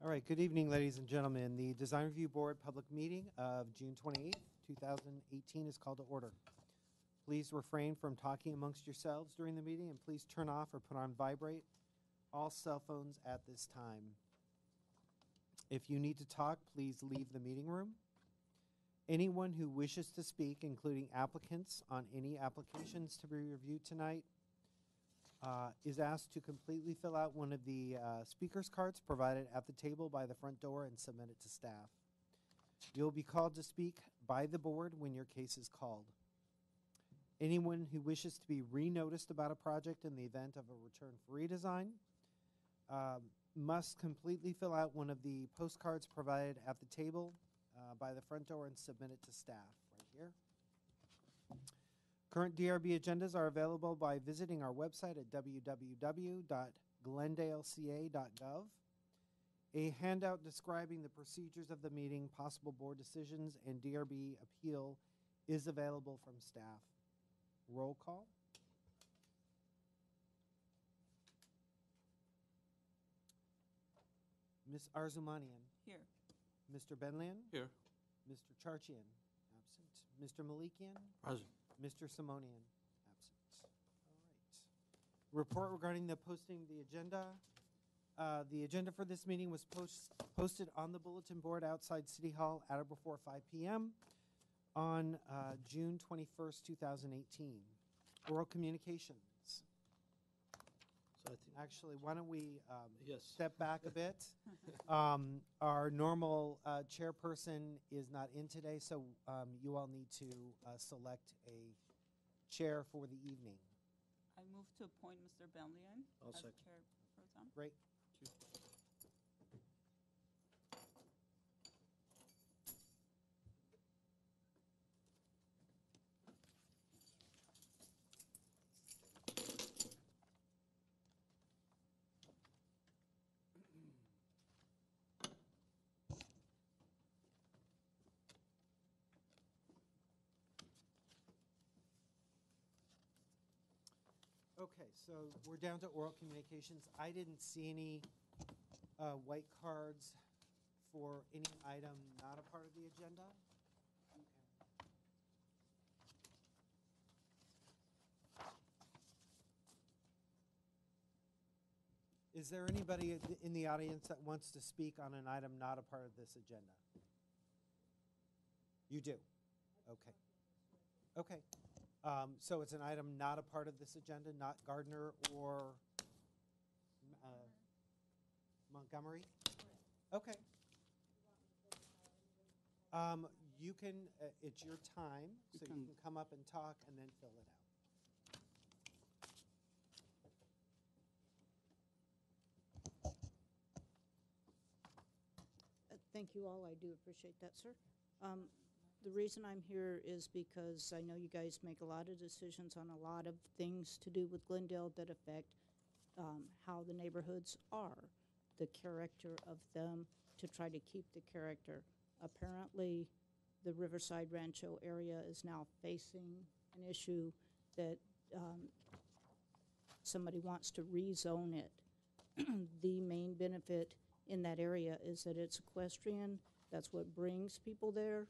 All right, good evening, ladies and gentlemen. The Design Review Board public meeting of June 28th, 2018 is called to order. Please refrain from talking amongst yourselves during the meeting, and please turn off or put on vibrate all cell phones at this time. If you need to talk, please leave the meeting room. Anyone who wishes to speak, including applicants on any applications to be reviewed tonight, is asked to completely fill out one of the speaker's cards provided at the table by the front door and submit it to staff. You'll be called to speak by the board when your case is called. Anyone who wishes to be re-noticed about a project in the event of a return for redesign must completely fill out one of the postcards provided at the table by the front door and submit it to staff right here. Current DRB agendas are available by visiting our website at www.glendaleca.gov. A handout describing the procedures of the meeting, possible board decisions, and DRB appeal is available from staff. Roll call. Ms. Arzumanian. Here. Mr. Benlian. Here. Mr. Charchian. Absent. Mr. Malikian. Present. Mr. Simonian, absent. All right. Report regarding the posting of the agenda. The agenda for this meeting was posted on the bulletin board outside City Hall at or before 5 p.m. on June 21st, 2018. Oral communications. So I think Actually, why don't we yes. step back a bit? Our normal chairperson is not in today, so you all need to select a chair for the evening. I move to appoint Mr. Benlian I'll as second. chair pro tem. Great. Okay, so we're down to oral communications. I didn't see any white cards for any item not a part of the agenda. Is there anybody in the audience that wants to speak on an item not a part of this agenda? You do? Okay. Okay. So it's an item not a part of this agenda, not Gardner or Montgomery? Okay. You can, it's your time, so you can come up and talk and then fill it out. Thank you all. I do appreciate that, sir. The reason I'm here is because I know you guys make a lot of decisions on a lot of things to do with Glendale that affect how the neighborhoods are, the character of them, to try to keep the character. Apparently, the Riverside Rancho area is now facing an issue that somebody wants to rezone it. The main benefit in that area is that it's equestrian. That's what brings people there.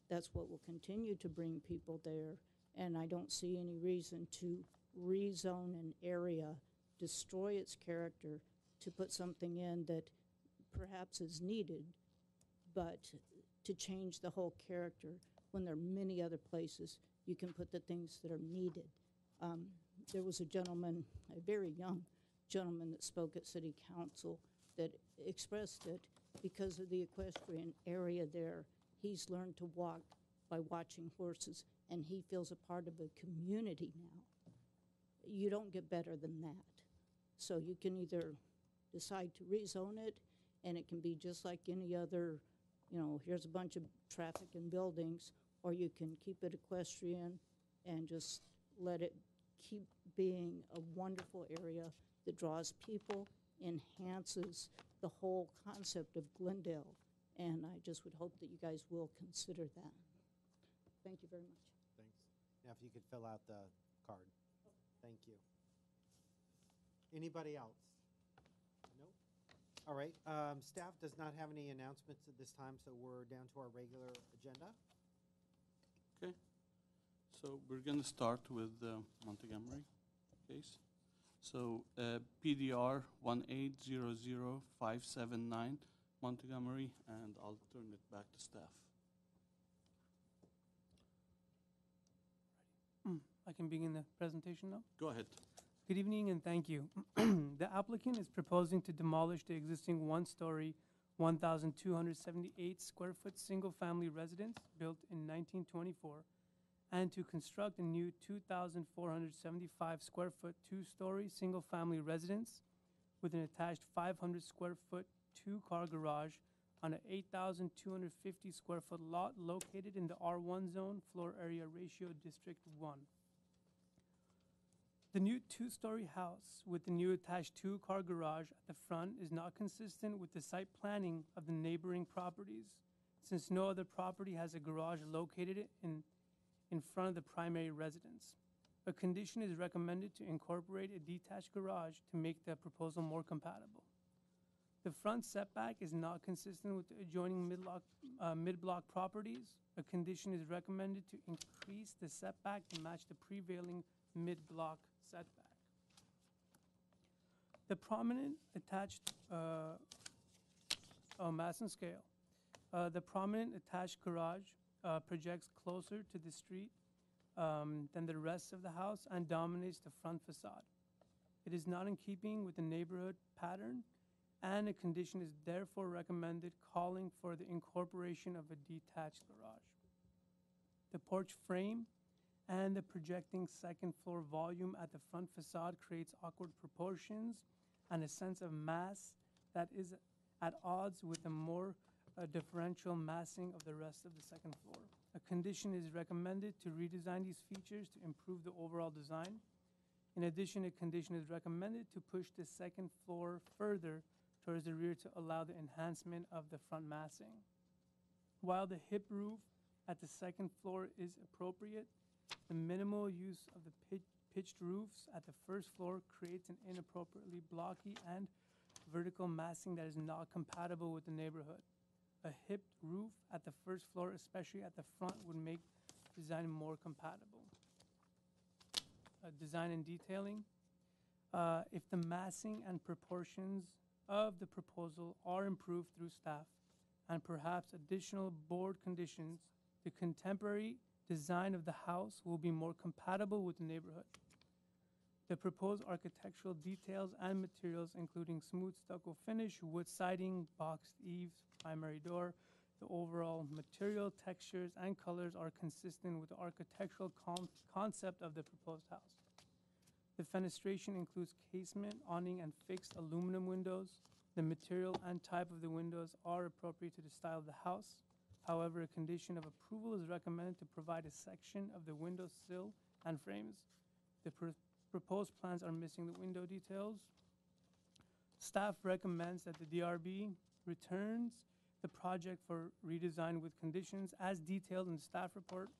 That's what will continue to bring people there. And I don't see any reason to rezone an area, destroy its character, to put something in that perhaps is needed, but to change the whole character when there are many other places you can put the things that are needed. There was a gentleman, a very young gentleman that spoke at City Council that expressed that because of the equestrian area there, he's learned to walk by watching horses, and he feels a part of a community now. You don't get better than that. So you can either decide to rezone it, and it can be just like any other, here's a bunch of traffic and buildings, or you can keep it equestrian and just let it keep being a wonderful area that draws people, enhances the whole concept of Glendale. And I just would hope that you guys will consider that. Thank you very much. Thanks. Now, if you could fill out the card. Thank you. Anybody else? Nope. All right, staff does not have any announcements at this time, so we're down to our regular agenda. Okay, so we're going to start with the Montgomery case. So PDR 1800579 Montgomery, and I'll turn it back to staff. I can begin the presentation now. Go ahead. Good evening and thank you. The applicant is proposing to demolish the existing one-story, 1,278 square foot single-family residence built in 1924 and to construct a new 2,475 square foot two-story single-family residence with an attached 500 square foot two-car garage on an 8,250 square foot lot located in the R1 zone, floor area ratio District 1. The new two-story house with the new attached two-car garage at the front is not consistent with the site planning of the neighboring properties, since no other property has a garage located in front of the primary residence. A condition is recommended to incorporate a detached garage to make the proposal more compatible. The front setback is not consistent with the adjoining mid-block properties. A condition is recommended to increase the setback to match the prevailing mid-block setback. The prominent attached, mass and scale. The prominent attached garage projects closer to the street than the rest of the house and dominates the front facade. It is not in keeping with the neighborhood pattern, and a condition is therefore recommended calling for the incorporation of a detached garage. The porch frame and the projecting second floor volume at the front facade creates awkward proportions and a sense of mass that is at odds with the more differential massing of the rest of the second floor. A condition is recommended to redesign these features to improve the overall design. In addition, a condition is recommended to push the second floor further towards the rear to allow the enhancement of the front massing. While the hip roof at the second floor is appropriate, the minimal use of the pitched roofs at the first floor creates an inappropriately blocky and vertical massing that is not compatible with the neighborhood. A hipped roof at the first floor, especially at the front, would make design more compatible. Design and detailing. If the massing and proportions of the proposal are improved through staff and perhaps additional board conditions, the contemporary design of the house will be more compatible with the neighborhood. The proposed architectural details and materials, including smooth stucco finish, wood siding, boxed eaves, primary door, the overall material, textures, and colors are consistent with the architectural concept of the proposed house. The fenestration includes casement, awning, and fixed aluminum windows. The material and type of the windows are appropriate to the style of the house. However, a condition of approval is recommended to provide a section of the window sill and frames. The proposed plans are missing the window details. Staff recommends that the DRB returns the project for redesign with conditions as detailed in the staff report.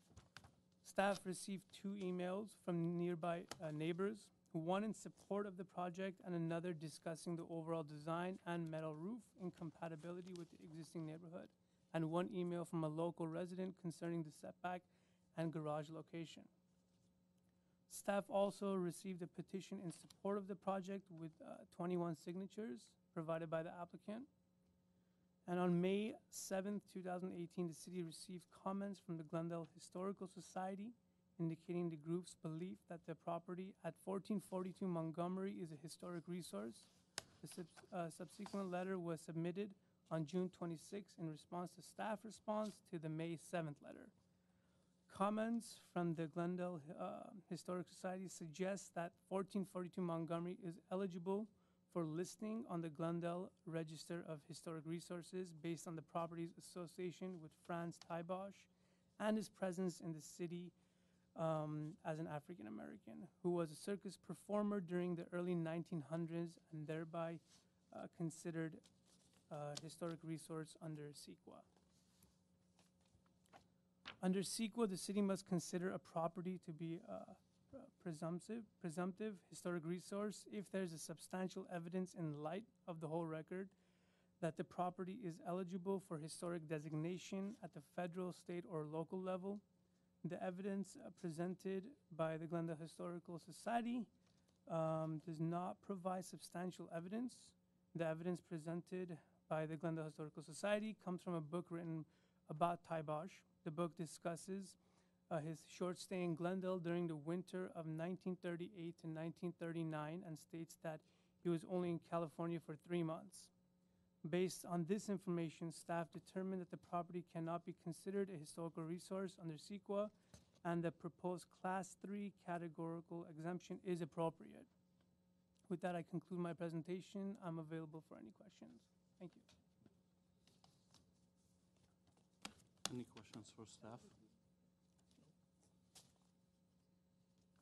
Staff received 2 emails from nearby neighbors, one in support of the project and another discussing the overall design and metal roof incompatibility with the existing neighborhood, and 1 email from a local resident concerning the setback and garage location. Staff also received a petition in support of the project with 21 signatures provided by the applicant. And on May 7th, 2018, the city received comments from the Glendale Historical Society indicating the group's belief that the property at 1442 Montgomery is a historic resource. The subsequent letter was submitted on June 26th in response to staff response to the May 7th letter. Comments from the Glendale Historic Society suggest that 1442 Montgomery is eligible for listing on the Glendale Register of Historic Resources based on the property's association with Franz Teibosch and his presence in the city as an African American who was a circus performer during the early 1900s and thereby considered historic resource under CEQA. Under CEQA, the city must consider a property to be a presumptive historic resource if there's a substantial evidence in light of the whole record that the property is eligible for historic designation at the federal, state, or local level. The evidence presented by the Glendale Historical Society does not provide substantial evidence. The evidence presented by the Glendale Historical Society comes from a book written about Ty Bosch. The book discusses his short stay in Glendale during the winter of 1938 to 1939 and states that he was only in California for 3 months. Based on this information, staff determined that the property cannot be considered a historical resource under CEQA, and the proposed Class 3 categorical exemption is appropriate. With that, I conclude my presentation. I'm available for any questions. Thank you. Any questions for staff?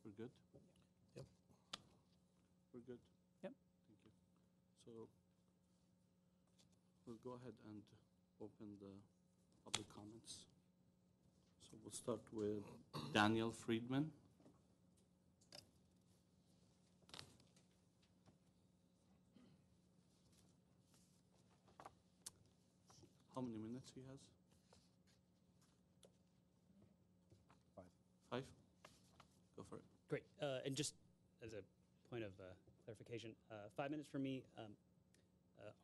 We're good? Yep. We're good? Yep. Thank you. So we'll go ahead and open the public comments. So we'll start with Daniel Friedman. How many minutes he has? 5. 5? Go for it. Great. And just as a point of clarification, 5 minutes for me.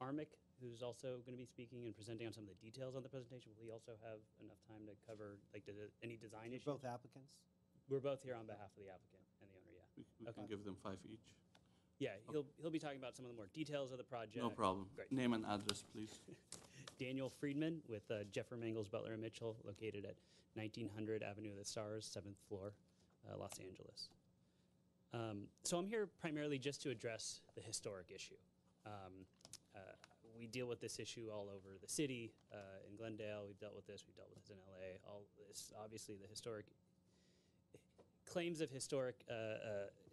Armick, who's also going to be speaking and presenting on some of the details on the presentation, will he also have enough time to cover any design You're issues? both applicants? We're both here on behalf of the applicant and the owner, yeah. We Okay. can give them 5 each. Yeah, he'll be talking about some of the more details of the project. No problem. Great. Name and address, please. Daniel Friedman with Jeffrey Mangels, Butler and Mitchell, located at 1900 Avenue of the Stars, 7th floor, Los Angeles. So I'm here primarily just to address the historic issue. We deal with this issue all over the city. In Glendale, we've dealt with this in LA. All this, obviously, the historic claims of historic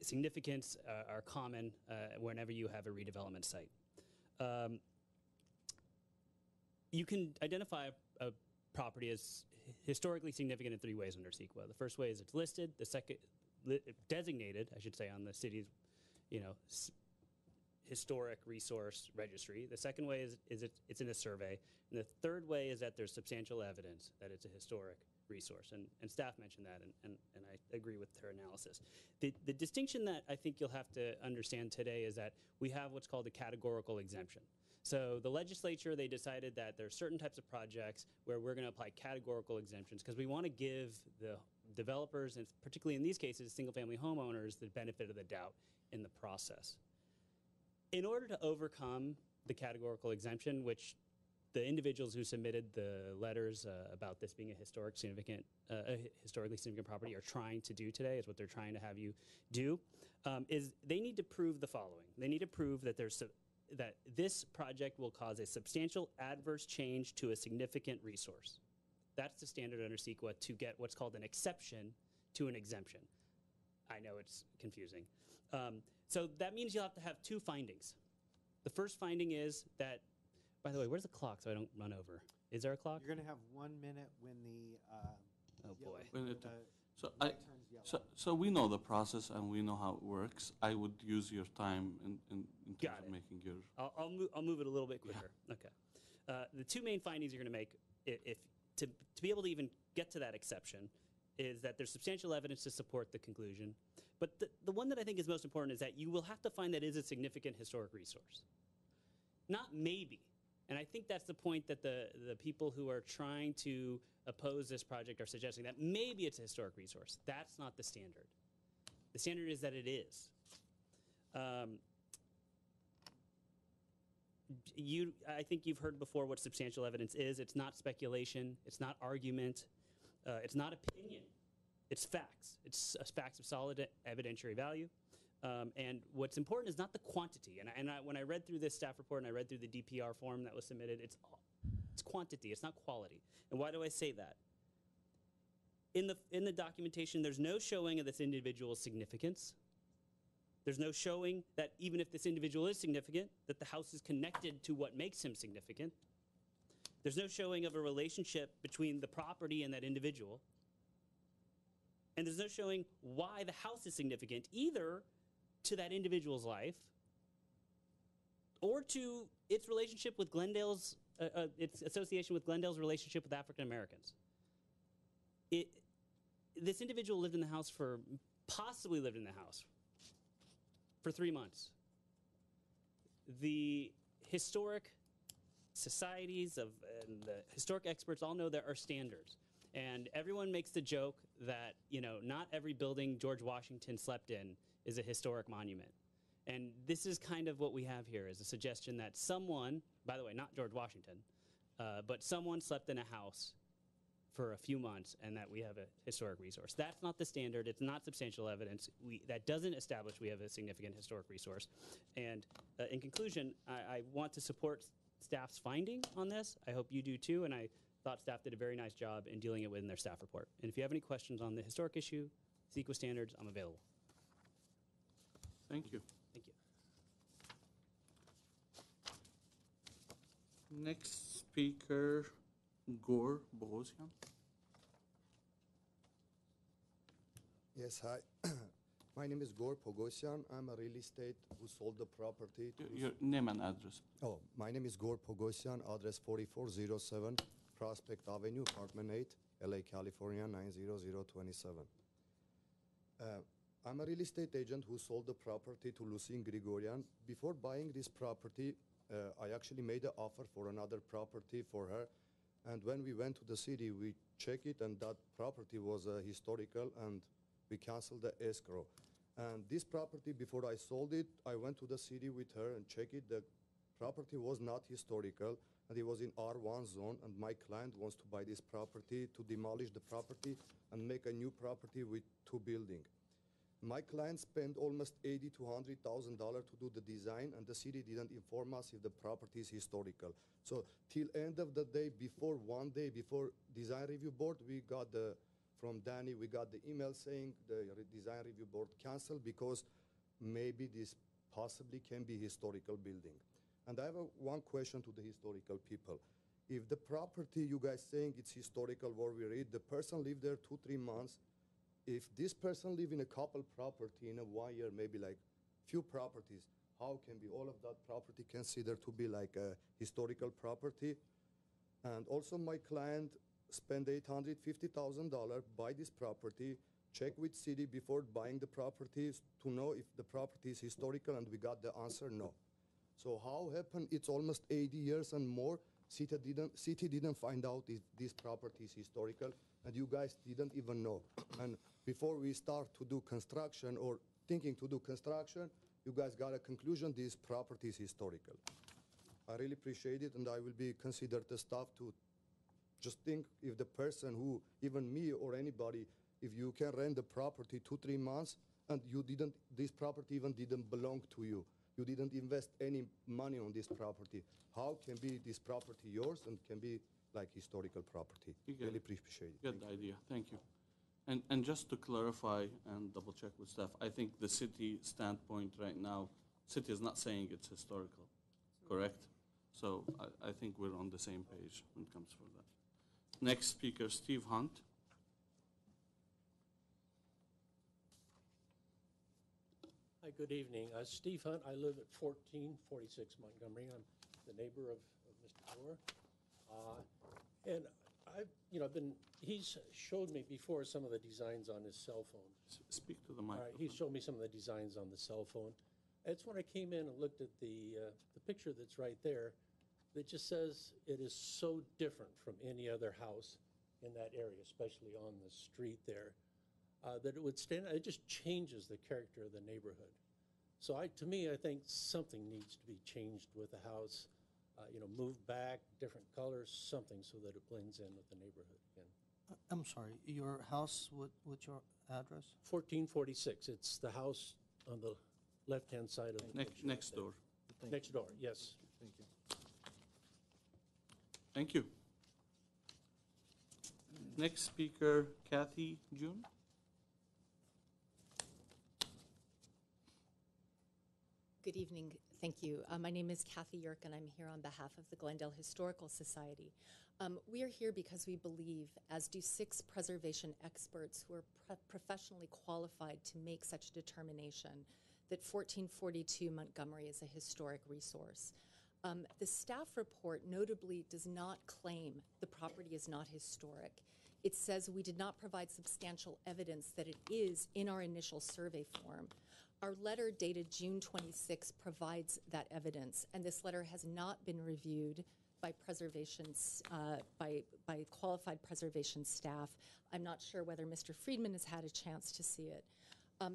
significance are common whenever you have a redevelopment site. You can identify a property as historically significant in 3 ways under CEQA. The first way is it's listed. The second, designated, I should say, on the city's, historic resource registry. The second way is it's in a survey. And the third way is that there's substantial evidence that it's a historic resource. And staff mentioned that, and I agree with their analysis. The distinction that I think you'll have to understand today is that we have what's called a categorical exemption. So the legislature, they decided that there are certain types of projects where we're going to apply categorical exemptions because we want to give the developers, and particularly in these cases, single-family homeowners, the benefit of the doubt in the process. In order to overcome the categorical exemption, which the individuals who submitted the letters about this being a historically significant property are trying to do today, is what they're trying to have you do, is they need to prove the following. They need to prove that that this project will cause a substantial adverse change to a significant resource. That's the standard under CEQA to get what's called an exception to an exemption. I know it's confusing. So that means you'll have to have 2 findings. The first finding is that, by the way, where's the clock so I don't run over? Is there a clock? You're going to have 1 minute when the Oh boy. When it- the So light turns yellow. So we know the process and we know how it works. I would use your time in terms Got of it. making your. I'll move it a little bit quicker. Okay. The 2 main findings you're going to make, if to be able to even get to that exception, is that there's substantial evidence to support the conclusion. But the one that I think is most important is that you will have to find that it is a significant historic resource. Not maybe. And I think that's the point that the people who are trying to oppose this project are suggesting, that maybe it's a historic resource. That's not the standard. The standard is that it is. I think you've heard before what substantial evidence is. It's not speculation. It's not argument. It's not opinion. It's facts. It's facts of solid evidentiary value. And what's important is not the quantity. When I read through this staff report and I read through the DPR form that was submitted, it's quantity. It's not quality. And why do I say that? In the documentation, there's no showing of this individual's significance. There's no showing that even if this individual is significant, that the house is connected to what makes him significant. There's no showing of a relationship between the property and that individual. And there's no showing why the house is significant, either to that individual's life or to its relationship with Glendale's, its association with Glendale's relationship with African Americans. This individual lived in the house possibly lived in the house for 3 months. The historic societies and the historic experts all know there are standards. And everyone makes the joke that, not every building George Washington slept in is a historic monument. And this is kind of what we have here, is a suggestion that someone, by the way, not George Washington, but someone slept in a house for a few months and that we have a historic resource. That's not the standard. It's not substantial evidence. That doesn't establish we have a significant historic resource. And in conclusion, I want to support staff's finding on this. I hope you do too, and I thought staff did a very nice job in dealing it within their staff report. And if you have any questions on the historic issue, CEQA standards, I'm available. Thank you. Thank you. Next speaker, Gore Bogosian. Yes, hi. My name is Gore Pogosian. I'm a real estate who sold the property to... Your name and address. Oh, my name is Gore Pogosian, address 4407 Prospect Avenue, apartment 8, LA, California, 90027. I'm a real estate agent who sold the property to Lucine Grigorian. Before buying this property, I actually made an offer for another property for her. And when we went to the city, we checked it, and that property was historical, and we canceled the escrow. And this property, before I sold it, I went to the city with her and checked it. The property was not historical, and it was in R1 zone, and my client wants to buy this property to demolish the property and make a new property with 2 buildings. My client spent almost $80,000 to $100,000 to do the design, and the city didn't inform us if the property is historical. So till end of the day, one day before design review board, we got from Danny, we got the email saying the design review board canceled because maybe this possibly can be historical building. And I have one question to the historical people. If the property you guys saying it's historical, where we read, the person lived there 2-3 months, if this person live in a couple property in a 1 year, maybe like few properties, how can be all of that property considered to be like a historical property? And also my client spend $850,000, buy this property, check with city before buying the properties to know if the property is historical, and we got the answer no. So how happened it's almost 80 years and more, city didn't find out if this property is historical, and you guys didn't even know. And before we start to do construction or thinking to do construction, you guys got a conclusion this property is historical. I really appreciate it, and I will be considered the staff to just think if the person who, even me or anybody, if you can rent the property 2-3 months and this property even didn't belong to you. You didn't invest any money on this property. How can be this property yours and can be like historical property? Really appreciate it. Good idea. Thank you. And just to clarify and double check with staff, I think the city standpoint right now, city is not saying it's historical, correct? So I think we're on the same page when it comes for that. Next speaker, Steve Hunt. Hi, good evening. Steve Hunt. I live at 1446 Montgomery. I'm the neighbor of Mr. Gore. And he's showed me before some of the designs on his cell phone. Speak to the All mic. right, he showed me some of the designs on the cell phone. It's when I came in and looked at the picture that's right there, that just says it is so different from any other house in that area, especially on the street there, that it would stand. It just changes the character of the neighborhood. So to me, I think something needs to be changed with the house. Move back, different colors, something so that it blends in with the neighborhood again. I'm sorry, your house, what's your address? 1446. It's the house on the left-hand side of the picture. Next door. Next door, yes. Thank you. Thank you. Next speaker, Kathy June. Good evening. Thank you. My name is Kathy Yerk, and I'm here on behalf of the Glendale Historical Society. We are here because we believe, as do 6 preservation experts who are professionally qualified to make such determination, that 1442 Montgomery is a historic resource. The staff report notably does not claim the property is not historic. It says we did not provide substantial evidence that it is in our initial survey form. Our letter dated June 26 provides that evidence, and this letter has not been reviewed by by qualified preservation staff. I'm not sure whether Mr. Friedman has had a chance to see it.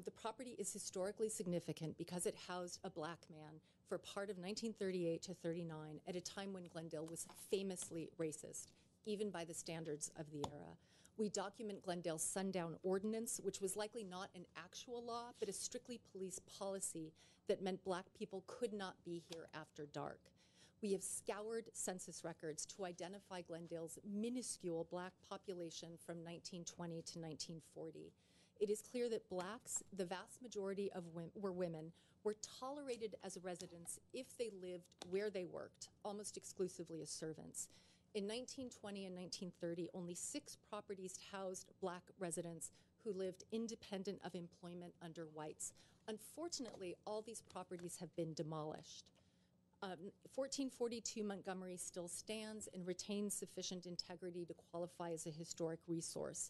The property is historically significant because it housed a black man for part of 1938 to 39 at a time when Glendale was famously racist, even by the standards of the era. We document Glendale's sundown ordinance, which was likely not an actual law, but a strictly police policy that meant black people could not be here after dark. We have scoured census records to identify Glendale's minuscule black population from 1920 to 1940. It is clear that blacks, the vast majority of were women, were tolerated as residents if they lived where they worked, almost exclusively as servants. In 1920 and 1930, only 6 properties housed black residents who lived independent of employment under whites. Unfortunately, all these properties have been demolished. 1442 Montgomery still stands and retains sufficient integrity to qualify as a historic resource.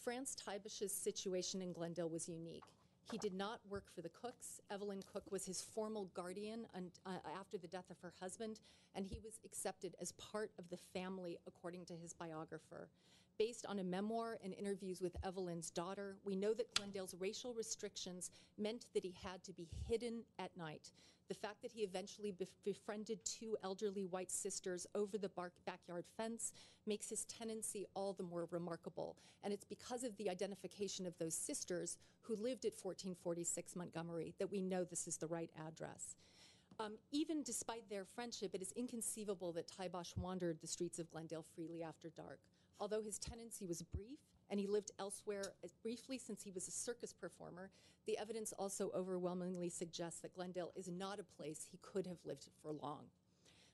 Franz Teibusch's situation in Glendale was unique. He did not work for the Cooks. Evelyn Cook was his formal guardian after the death of her husband, and he was accepted as part of the family, according to his biographer. Based on a memoir and interviews with Evelyn's daughter, we know that Glendale's racial restrictions meant that he had to be hidden at night. The fact that he eventually befriended 2 elderly white sisters over the backyard fence makes his tenancy all the more remarkable. And it's because of the identification of those sisters who lived at 1446 Montgomery that we know this is the right address. Even despite their friendship, it is inconceivable that Teibusch wandered the streets of Glendale freely after dark. Although his tenancy was brief, and he lived elsewhere briefly since he was a circus performer, the evidence also overwhelmingly suggests that Glendale is not a place he could have lived for long.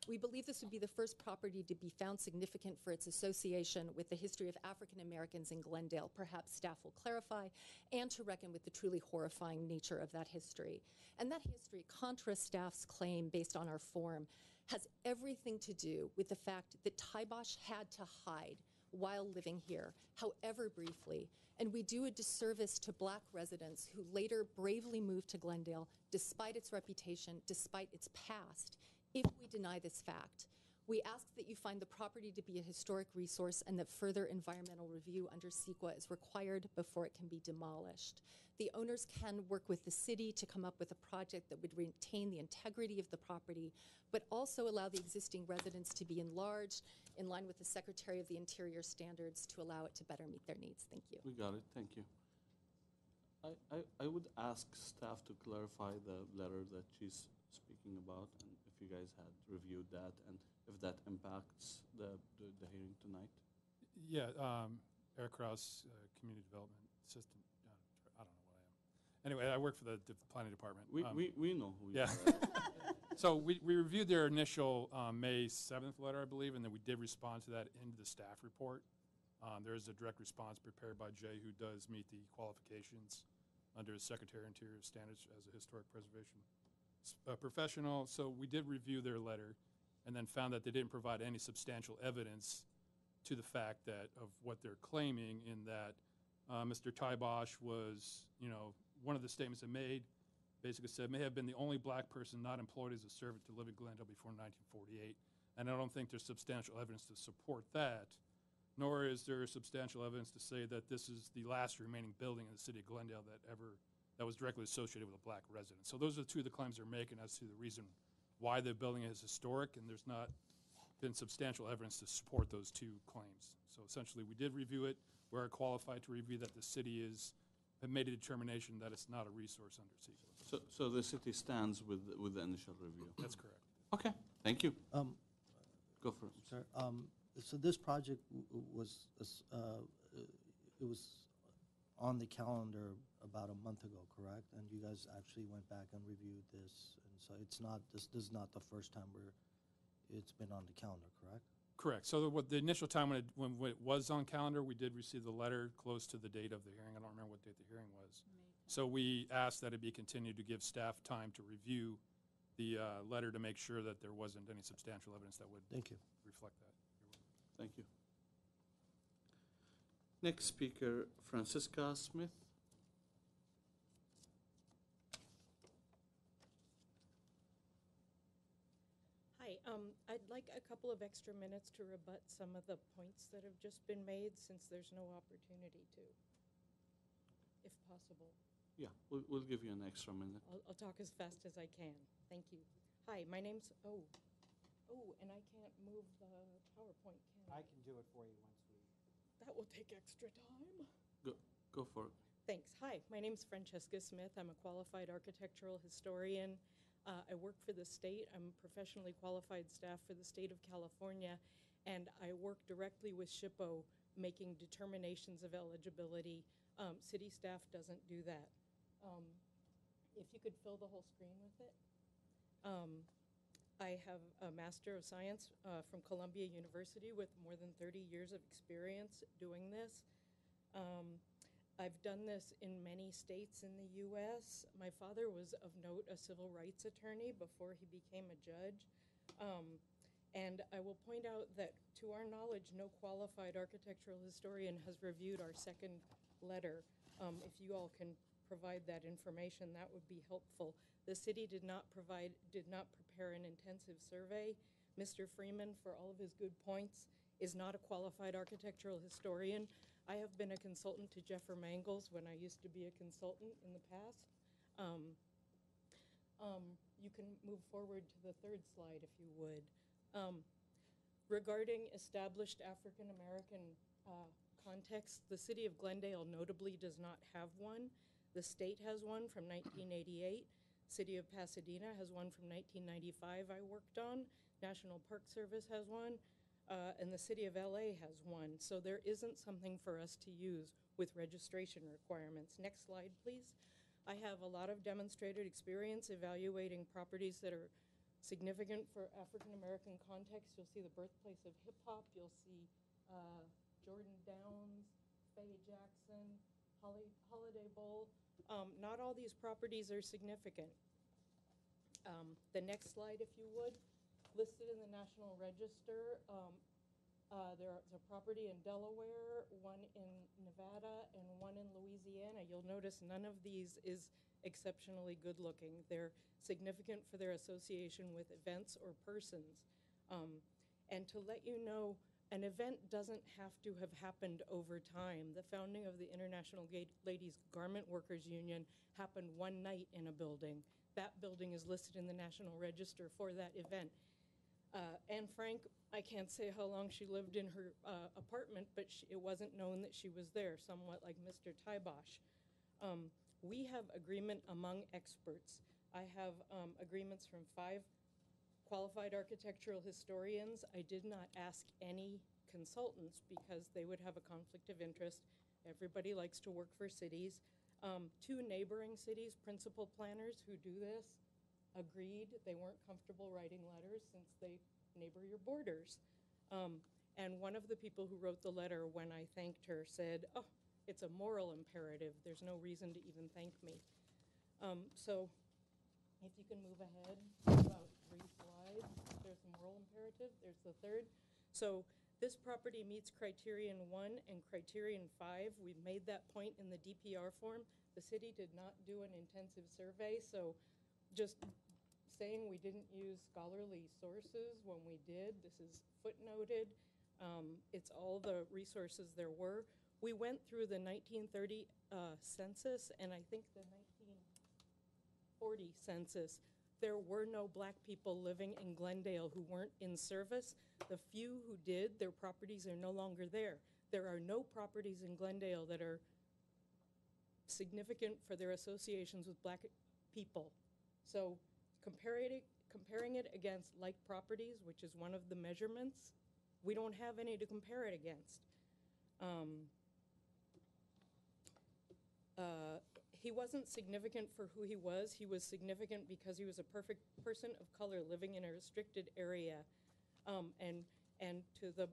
We believe this would be the first property to be found significant for its association with the history of African Americans in Glendale. Perhaps staff will clarify, and to reckon with the truly horrifying nature of that history. And that history, contra staff's claim based on our form, has everything to do with the fact that Teibusch had to hide while living here, however briefly, and we do a disservice to black residents who later bravely moved to Glendale despite its reputation, despite its past, if we deny this fact. We ask that you find the property to be a historic resource and that further environmental review under CEQA is required before it can be demolished. The owners can work with the city to come up with a project that would retain the integrity of the property, but also allow the existing residents to be enlarged in line with the Secretary of the Interior standards to allow it to better meet their needs. Thank you. We got it, thank you. I would ask staff to clarify the letter that she's speaking about, and if you guys had reviewed that, and if that impacts the hearing tonight. Yeah, Eric Krause, Community Development Assistant. I don't know what I am. Anyway, I work for the Planning Department. We know who you yeah. are. So we reviewed their initial May 7th letter, I believe, and then we did respond to that in the staff report. There is a direct response prepared by Jay, who does meet the qualifications under the Secretary of Interior standards as a historic preservation professional. So we did review their letter and then found that they didn't provide any substantial evidence to the fact that of what they're claiming, in that Mr. Teibusch was, one of the statements they made basically said, may have been the only black person not employed as a servant to live in Glendale before 1948. And I don't think there's substantial evidence to support that, nor is there substantial evidence to say that this is the last remaining building in the city of Glendale that was directly associated with a black resident. So those are the 2 of the claims they're making as to the reason why the building is historic, and there's not been substantial evidence to support those 2 claims. So essentially, we did review it. We're qualified to review that. The city have made a determination that it's not a resource under CEQA. So the city stands with the initial review? That's correct. Okay, thank you. Go for it. Sir, so this project was on the calendar about a month ago, correct? And you guys actually went back and reviewed this, and so this is not the first time it's been on the calendar, correct? Correct. So the initial time when it was on calendar, we did receive the letter close to the date of the hearing. I don't remember what date the hearing was. So we asked that it be continued to give staff time to review the letter to make sure that there wasn't any substantial evidence that would Thank you. reflect that. Thank you. Next speaker, Francisca Smith. Hi, I'd like a couple of extra minutes to rebut some of the points that have just been made since there's no opportunity to, if possible. Yeah, we'll give you an extra minute. I'll talk as fast as I can. Thank you. Hi, my name's, oh, and I can't move the PowerPoint, can I? I can do it for you once we. That will take extra time. Go for it. Thanks. Hi, my name's Francesca Smith. I'm a qualified architectural historian. I work for the state. I'm professionally qualified staff for the state of California, and I work directly with SHPO making determinations of eligibility. City staff doesn't do that. If you could fill the whole screen with it. I have a Master of Science from Columbia University with more than 30 years of experience doing this. I've done this in many states in the U.S. My father was, of note, a civil rights attorney before he became a judge. And I will point out that, to our knowledge, no qualified architectural historian has reviewed our second letter. If you all can provide that information, that would be helpful. The city did not prepare an intensive survey. Mr. Freeman, for all of his good points, is not a qualified architectural historian. I have been a consultant to Jeffer Mangels when I used to be a consultant in the past. You can move forward to the third slide if you would. Regarding established African American context, the city of Glendale notably does not have one. The state has one from 1988. City of Pasadena has one from 1995 I worked on. National Park Service has one. And the city of LA has one. So there isn't something for us to use with registration requirements. Next slide, please. I have a lot of demonstrated experience evaluating properties that are significant for African American context. You'll see the birthplace of hip hop. You'll see Jordan Downs, Faye Jackson, Holiday Bowl. Not all these properties are significant. The next slide, if you would. Listed in the National Register, there's a property in Delaware, one in Nevada, and one in Louisiana. You'll notice none of these is exceptionally good looking. They're significant for their association with events or persons. And to let you know, an event doesn't have to have happened over time. The founding of the International Ladies Garment Workers Union happened one night in a building. That building is listed in the National Register for that event. Anne Frank, I can't say how long she lived in her apartment, but it wasn't known that she was there, somewhat like Mr. Tybosh. We have agreement among experts. I have agreements from 5 qualified architectural historians. I did not ask any consultants because they would have a conflict of interest. Everybody likes to work for cities. 2 neighboring cities, principal planners who do this, agreed. They weren't comfortable writing letters since they neighbor your borders. And one of the people who wrote the letter, when I thanked her, said, "Oh, it's a moral imperative. There's no reason to even thank me." So if you can move ahead about 3 slides. There's the moral imperative. There's the third. So this property meets criterion 1 and criterion 5. We've made that point in the DPR form. The city did not do an intensive survey, so just saying we didn't use scholarly sources when we did. This is footnoted. It's all the resources there were. We went through the 1930 census and I think the 1940 census. There were no black people living in Glendale who weren't in service. The few who did, their properties are no longer there. There are no properties in Glendale that are significant for their associations with black people. So comparing it against like properties, which is one of the measurements, we don't have any to compare it against. He wasn't significant for who he was. He was significant because he was a perfect person of color living in a restricted area. And And to the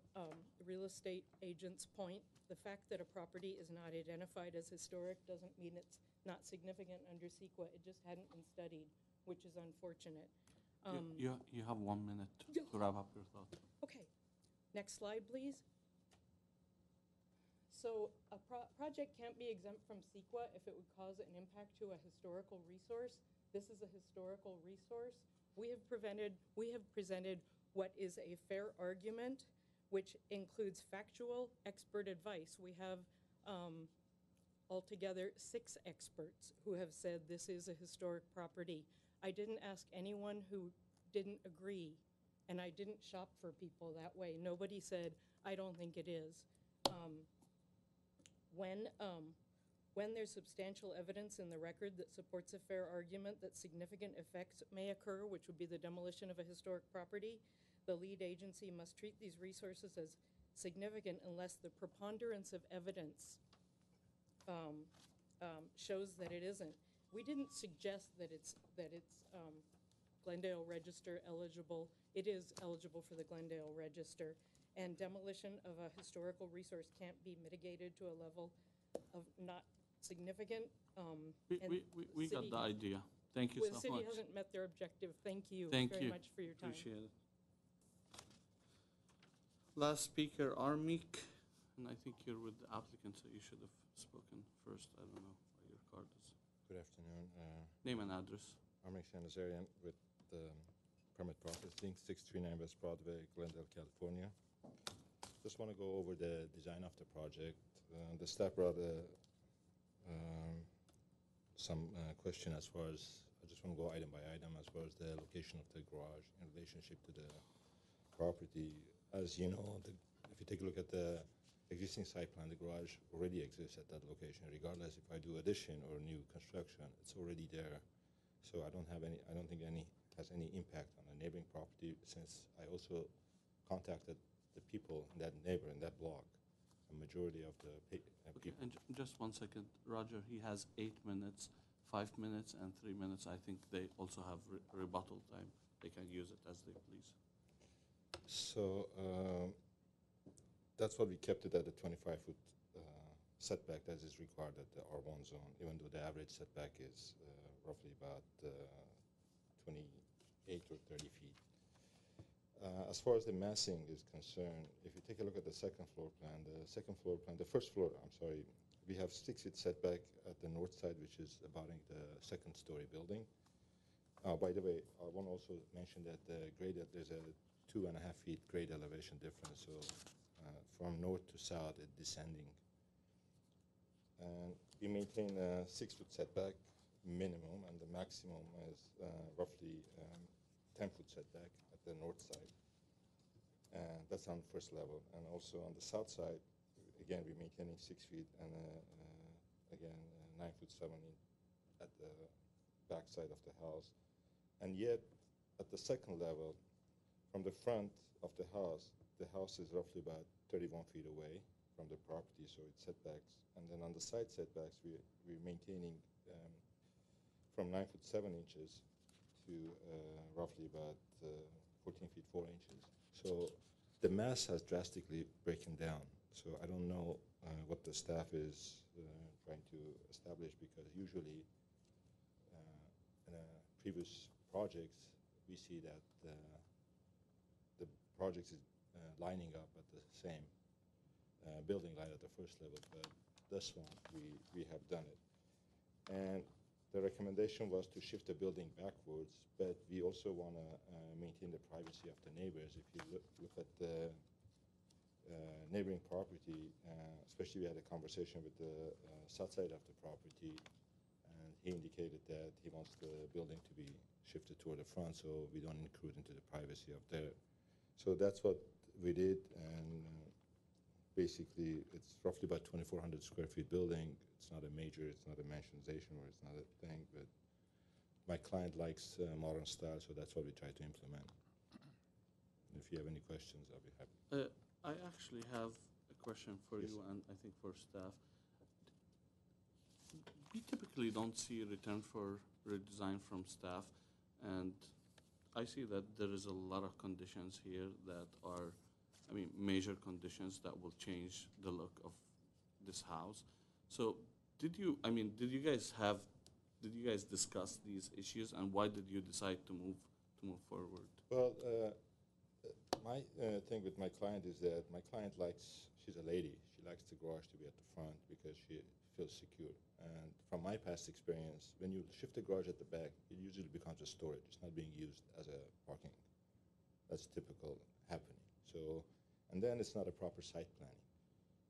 real estate agent's point, the fact that a property is not identified as historic doesn't mean it's not significant under CEQA. It just hadn't been studied, which is unfortunate. You have 1 minute to wrap up your thought. Okay, next slide, please. So a project can't be exempt from CEQA if it would cause an impact to a historical resource. This is a historical resource. We have presented what is a fair argument, which includes factual expert advice. We have altogether 6 experts who have said this is a historic property. I didn't ask anyone who didn't agree, and I didn't shop for people that way. Nobody said, I don't think it is. When there's substantial evidence in the record that supports a fair argument that significant effects may occur, which would be the demolition of a historic property, the lead agency must treat these resources as significant unless the preponderance of evidence shows that it isn't. We didn't suggest that it's Glendale Register eligible. It is eligible for the Glendale Register. And demolition of a historical resource can't be mitigated to a level of not significant. We got the idea. Thank you so much. The city hasn't met their objective. Thank you very much for your time. Appreciate it. Last speaker, Armik, and I think you're with the applicant, so you should have spoken first. I don't know why your card is. Good afternoon. Name and address. Armik Shanazarian with Permit Processing, 639 West Broadway, Glendale, California. Just want to go over the design of the project. The staff brought some question as far as, I just want to go item by item as far as the location of the garage in relationship to the property. As you know, if you take a look at the existing site plan, the garage already exists at that location. Regardless if I do addition or new construction, it's already there. So I don't think any has any impact on the neighboring property, since I also contacted the people in that neighbor in that block. A majority of the people. And just 1 second, Roger. He has 8 minutes, 5 minutes, and 3 minutes. I think they also have rebuttal time. They can use it as they please. So that's why we kept it at the 25-foot setback that is required at the R1 zone, even though the average setback is roughly about 28 or 30 feet. As far as the massing is concerned, if you take a look at the second floor plan, the first floor, I'm sorry, we have 6 feet setback at the north side, which is abutting the second-story building. By the way, I want to also mention that there's a 2.5 feet grade elevation difference, so from north to south, it's descending. And we maintain a 6-foot setback minimum, and the maximum is roughly 10-foot setback at the north side. And that's on the first level. And also on the south side, again, we're maintaining 6 feet and again 9 foot 7 at the back side of the house. And yet, at the second level, from the front of the house is roughly about 31 feet away from the property, so it's setbacks. And then on the side setbacks, we're maintaining from 9 foot 7 inches to roughly about 14 feet 4 inches. So the mass has drastically broken down. So I don't know what the staff is trying to establish, because usually in previous projects, we see that the project is lining up at the same building line at the first level, but this one, we have done it. And the recommendation was to shift the building backwards, but we also want to maintain the privacy of the neighbors. If you look at the neighboring property, especially we had a conversation with the south side of the property, and he indicated that he wants the building to be shifted toward the front, so we don't intrude into the privacy of there. So that's what we did, and basically it's roughly about 2,400 square feet building. It's not a major, it's not a mansionization, or it's not a thing, but my client likes modern style, so that's what we try to implement. And if you have any questions, I'll be happy. I actually have a question for you, and I think for staff. We typically don't see a return for redesign from staff, and I see that there is a lot of conditions here that are I mean, major conditions that will change the look of this house. So did you guys discuss these issues, and why did you decide to move forward? Well, my thing with my client is that my client she's a lady, she likes the garage to be at the front because she feels secure. And from my past experience, when you shift the garage at the back, it usually becomes a storage. It's not being used as a parking. That's typical happening. So, and then it's not a proper site planning.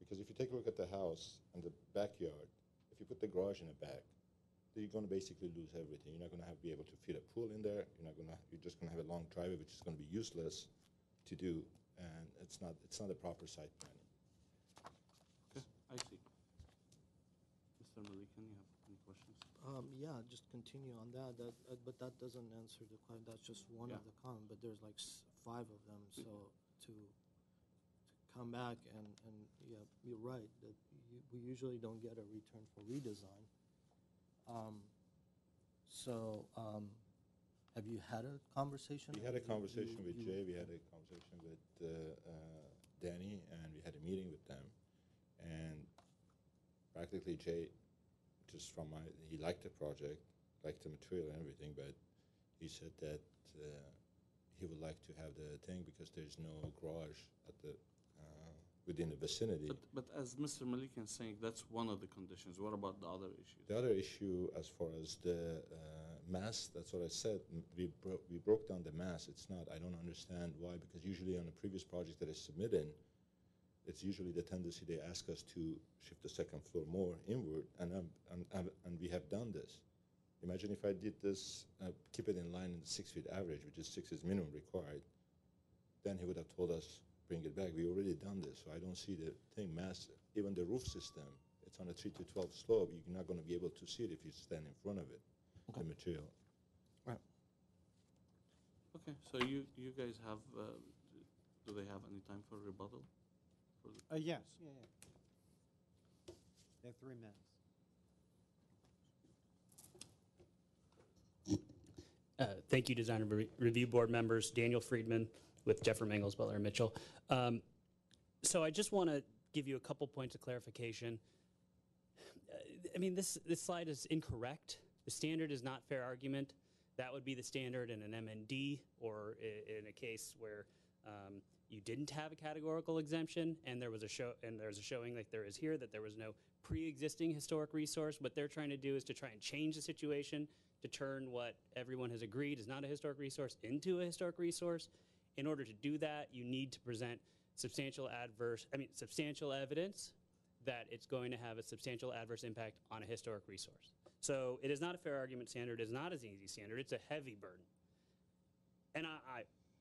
Because if you take a look at the house and the backyard, if you put the garage in the back, then you're going to basically lose everything. You're not going to be able to fit a pool in there. You're just going to have a long driveway, which is going to be useless to do, and it's not a proper site planning. Okay, I see. Mr. Malikan, you have any questions? Yeah, just continue on that. But that doesn't answer the question. That's just one of the comments. But there's like 5 of them. So to come back and yeah, you're right that we usually don't get a return for redesign. Have you had a conversation? We had a conversation with Jay. We had a conversation with Danny, and we had a meeting with them. And practically, Jay, he liked the project, liked the material and everything, but he said that he would like to have the thing because there's no garage at the within the vicinity. But as Mr. Malikan is saying, that's one of the conditions. What about the other issues? The other issue, as far as the mass, that's what I said. We broke down the mass. It's not. I don't understand why. Because usually on a previous project that is submitted, it's usually the tendency they ask us to shift the second floor more inward, and we have done this. Imagine if I did this, keep it in line in the 6 feet average, which is 6 is minimum required. Then he would have told us, bring it back. We already done this, so I don't see the thing mass. Even the roof system, it's on a 3 to 12 slope. You're not going to be able to see it if you stand in front of it. Okay. The material. Right. Okay, so you guys have, do they have any time for rebuttal? Yes. Yeah. They have 3 minutes. Thank you, Design Review Board members. Daniel Friedman with Jeffrey Mangels, Butler, and Mitchell. So I just want to give you a couple points of clarification. I mean, this slide is incorrect. The standard is not fair argument. That would be the standard in an MND or in a case where you didn't have a categorical exemption and there's a showing like there is here that there was no pre-existing historic resource. What they're trying to do is to try and change the situation to turn what everyone has agreed is not a historic resource into a historic resource. In order to do that, you need to present substantial evidence that it's going to have a substantial adverse impact on a historic resource. So it is not a fair argument standard. It is not an easy standard. It's a heavy burden. And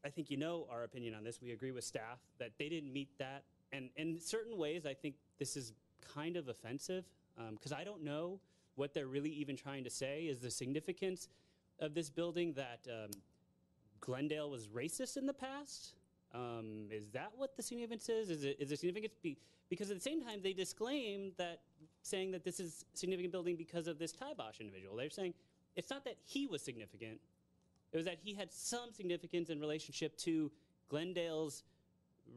I think you know our opinion on this. We agree with staff that they didn't meet that. And in certain ways, I think this is kind of offensive because I don't know what they're really even trying to say. Is the significance of this building that Glendale was racist in the past? Is that what the significance is? Is it significance because at the same time they disclaim that saying that this is a significant building because of this Taibosh individual. They're saying it's not that he was significant. It was that he had some significance in relationship to Glendale's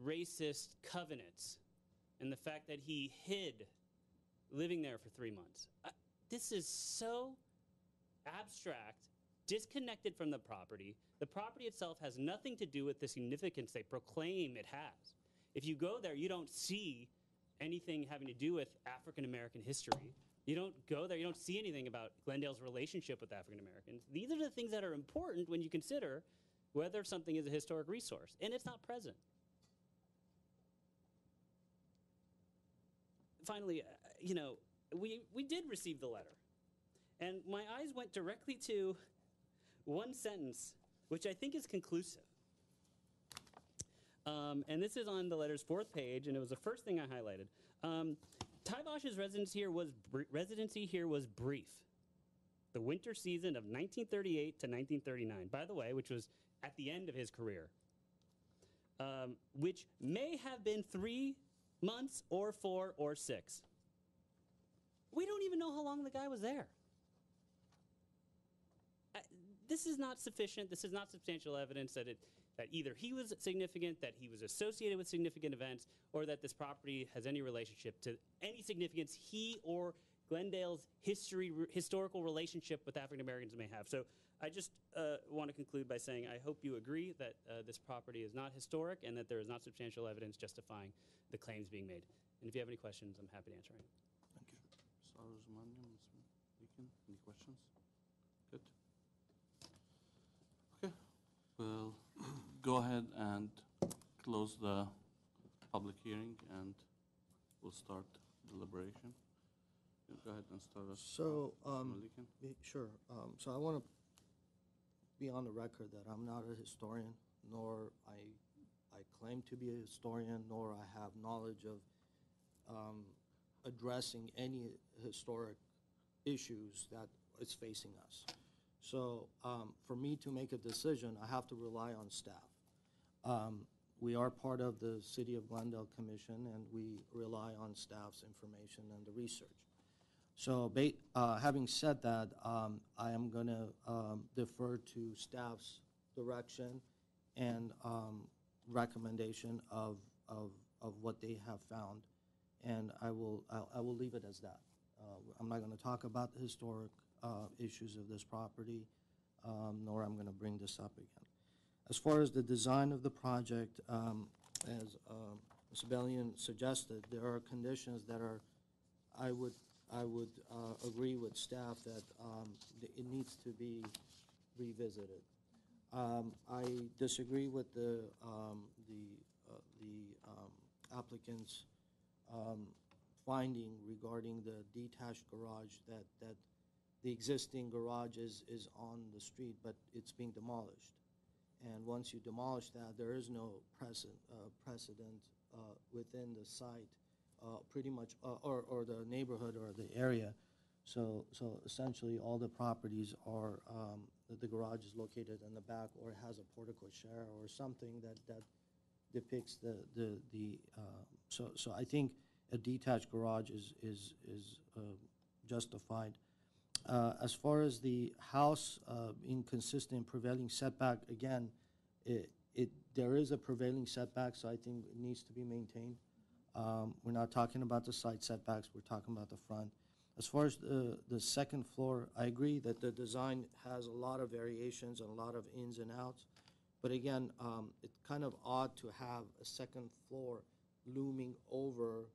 racist covenants and the fact that he hid living there for 3 months. This is so abstract, disconnected from the property. The property itself has nothing to do with the significance they proclaim it has. If you go there, you don't see anything having to do with African American history. You don't go there, you don't see anything about Glendale's relationship with African Americans. These are the things that are important when you consider whether something is a historic resource, and it's not present. Finally, we did receive the letter, and my eyes went directly to one sentence, which I think is conclusive. And this is on the letter's 4th page, and it was the first thing I highlighted. Taibosh's residency here was brief. The winter season of 1938 to 1939, by the way, which was at the end of his career, which may have been 3 months or 4 or 6. We don't even know how long the guy was there. This is not sufficient. This is not substantial evidence that that either he was significant, that he was associated with significant events, or that this property has any relationship to any significance he or Glendale's historical relationship with African Americans may have. So I just want to conclude by saying I hope you agree that this property is not historic and that there is not substantial evidence justifying the claims being made. And if you have any questions, I'm happy to answer any. Thank you. Mr. Aruzumanian, Ms. Deacon, any questions? Good. Okay. We'll go ahead and close the public hearing and we'll start deliberation. Go ahead and start us. So, Malikan. sure. So I want to be on the record that I'm not a historian, nor I claim to be a historian, nor I have knowledge of addressing any historic issues that is facing us. So for me to make a decision, I have to rely on staff. We are part of the City of Glendale Commission, and we rely on staff's information and the research. So having said that, I am going to defer to staff's direction and recommendation of what they have found, and I will leave it as that. I'm not going to talk about the historic issues of this property, nor I'm going to bring this up again. As far as the design of the project, as Ms. Bellion suggested, there are conditions that are, I would agree with staff that it needs to be revisited. I disagree with the applicant's finding regarding the detached garage, that the existing garage is on the street, but it's being demolished. And once you demolish that, there is no precedent within the site, pretty much, or the neighborhood or the area. So essentially, all the properties are, the garage is located in the back, or it has a portico share or something that depicts so I think a detached garage is justified. As far as the house inconsistent prevailing setback, again, there is a prevailing setback, so I think it needs to be maintained. We're not talking about the side setbacks, we're talking about the front. As far as the second floor, I agree that the design has a lot of variations and a lot of ins and outs. But again, it's kind of odd to have a second floor looming over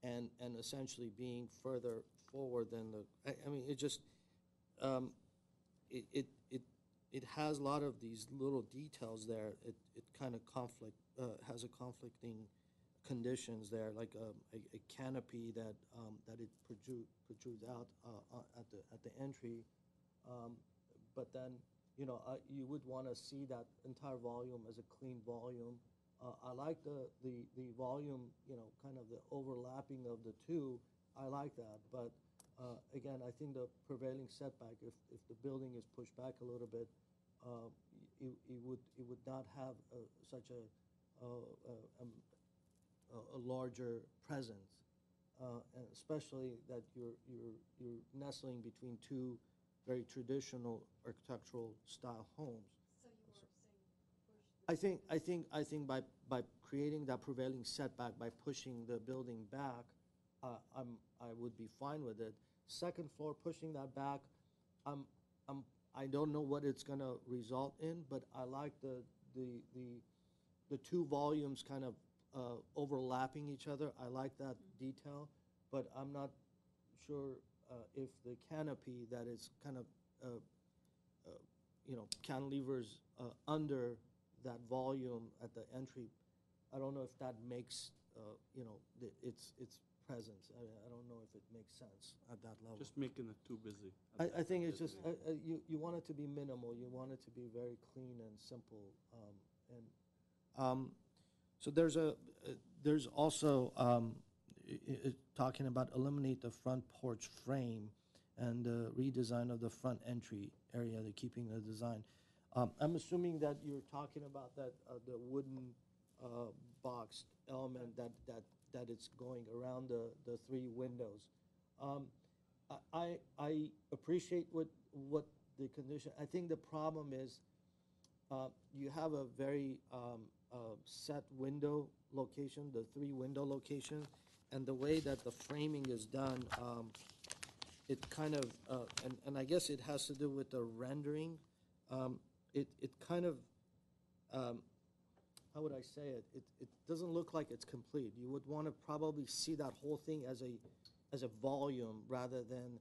and essentially being further forward than I mean, it just, it has a lot of these little details there. It kind of has a conflicting conditions there, like a canopy that it protrudes out at the entry, but then you would want to see that entire volume as a clean volume. I like the volume, kind of the overlapping of the two. I like that, but again, I think the prevailing setback, if the building is pushed back a little bit, it would not have such a larger presence, and especially that you're nestling between two very traditional architectural style homes. So you are saying push. I think by creating that prevailing setback, by pushing the building back, I would be fine with it. Second floor, pushing that back, I don't know what it's going to result in, but I like the two volumes kind of overlapping each other. I like that detail, but I'm not sure if the canopy that is kind of cantilevers under that volume at the entry, I don't know if that makes its presence. I don't know if it makes sense at that level. Just making it too busy. I think it's just you want it to be minimal. You want it to be very clean and simple. So there's also talking about eliminate the front porch frame and the redesign of the front entry area, the keeping the design. I'm assuming that you're talking about that the wooden boxed element that it's going around the three windows. I appreciate what the condition. I think the problem is you have a very set window location, the 3-window location, and the way that the framing is done, it kind of, and I guess it has to do with the rendering. It kind of, how would I say it? It doesn't look like it's complete. You would want to probably see that whole thing as a volume rather than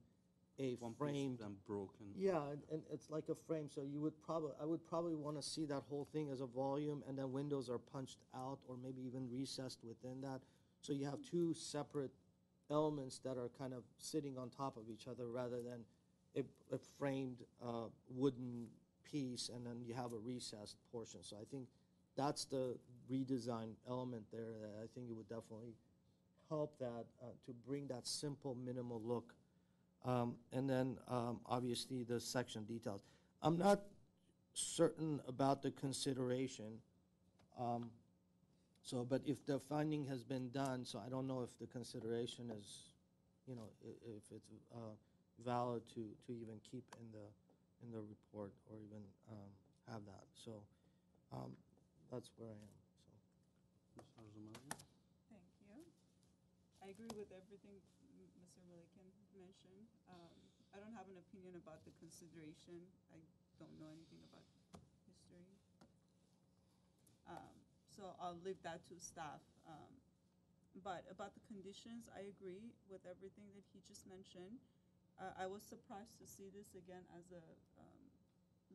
a One piece framed. then broken. Yeah, and it's like a frame, so I would probably want to see that whole thing as a volume, and then windows are punched out or maybe even recessed within that. So you have two separate elements that are kind of sitting on top of each other rather than a framed wooden piece, and then you have a recessed portion. So I think that's the redesign element there that I think it would definitely help that to bring that simple, minimal look. And then obviously the section details. I'm not certain about the consideration. But if the finding has been done, so I don't know if the consideration is, if it's valid to even keep in the report or even have that. So that's where I am. So. Mr. Zamani? Thank you. I agree with everything Mr. Malikian mentioned. I don't have an opinion about the consideration. I don't know anything about history. So I'll leave that to staff. But about the conditions, I agree with everything that he just mentioned. I was surprised to see this again as a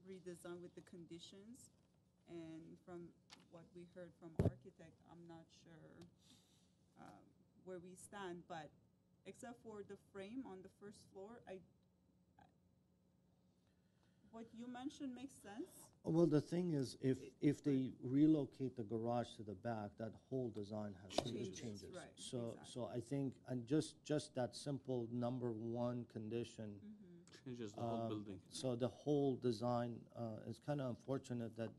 redesign with the conditions. And from what we heard from architect, I'm not sure where we stand, but except for the frame on the first floor, what you mentioned makes sense. Well, the thing is, if they relocate the garage to the back, that whole design changes. Right, So exactly. I think, and just that simple number 1 condition. Changes the whole building. So the whole design is kind of unfortunate that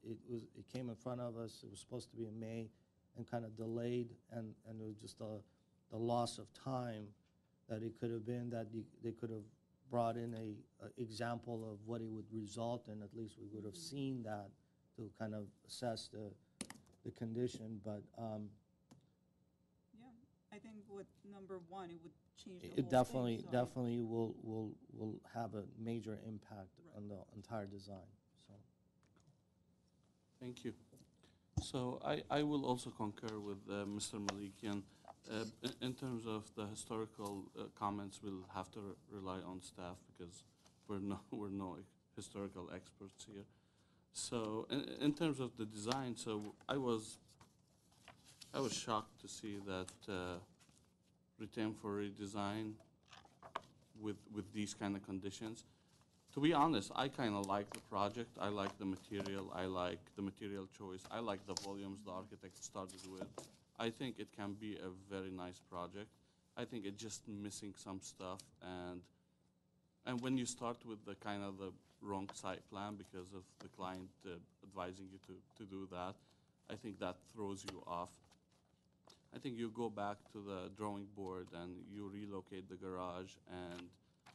it came in front of us. It was supposed to be in May, and kind of delayed, and it was just the loss of time that it could have been that they could have brought in a example of what it would result in. At least we would have seen that to kind of assess the condition. But Yeah, I think with number 1, it would change the whole it thing. definitely will have a major impact on the entire design. So. Thank you. So I will also concur with Mr. Malikian. In terms of the historical comments, we'll have to rely on staff because we're no historical experts here. So in terms of the design, so I was shocked to see that retain for redesign with these kind of conditions. To be honest, I kind of like the project. I like the material. I like the material choice. I like the volumes the architect started with. I think it can be a very nice project. I think it's just missing some stuff, and when you start with the kind of the wrong site plan because of the client advising you to do that, I think that throws you off. I think you go back to the drawing board and you relocate the garage,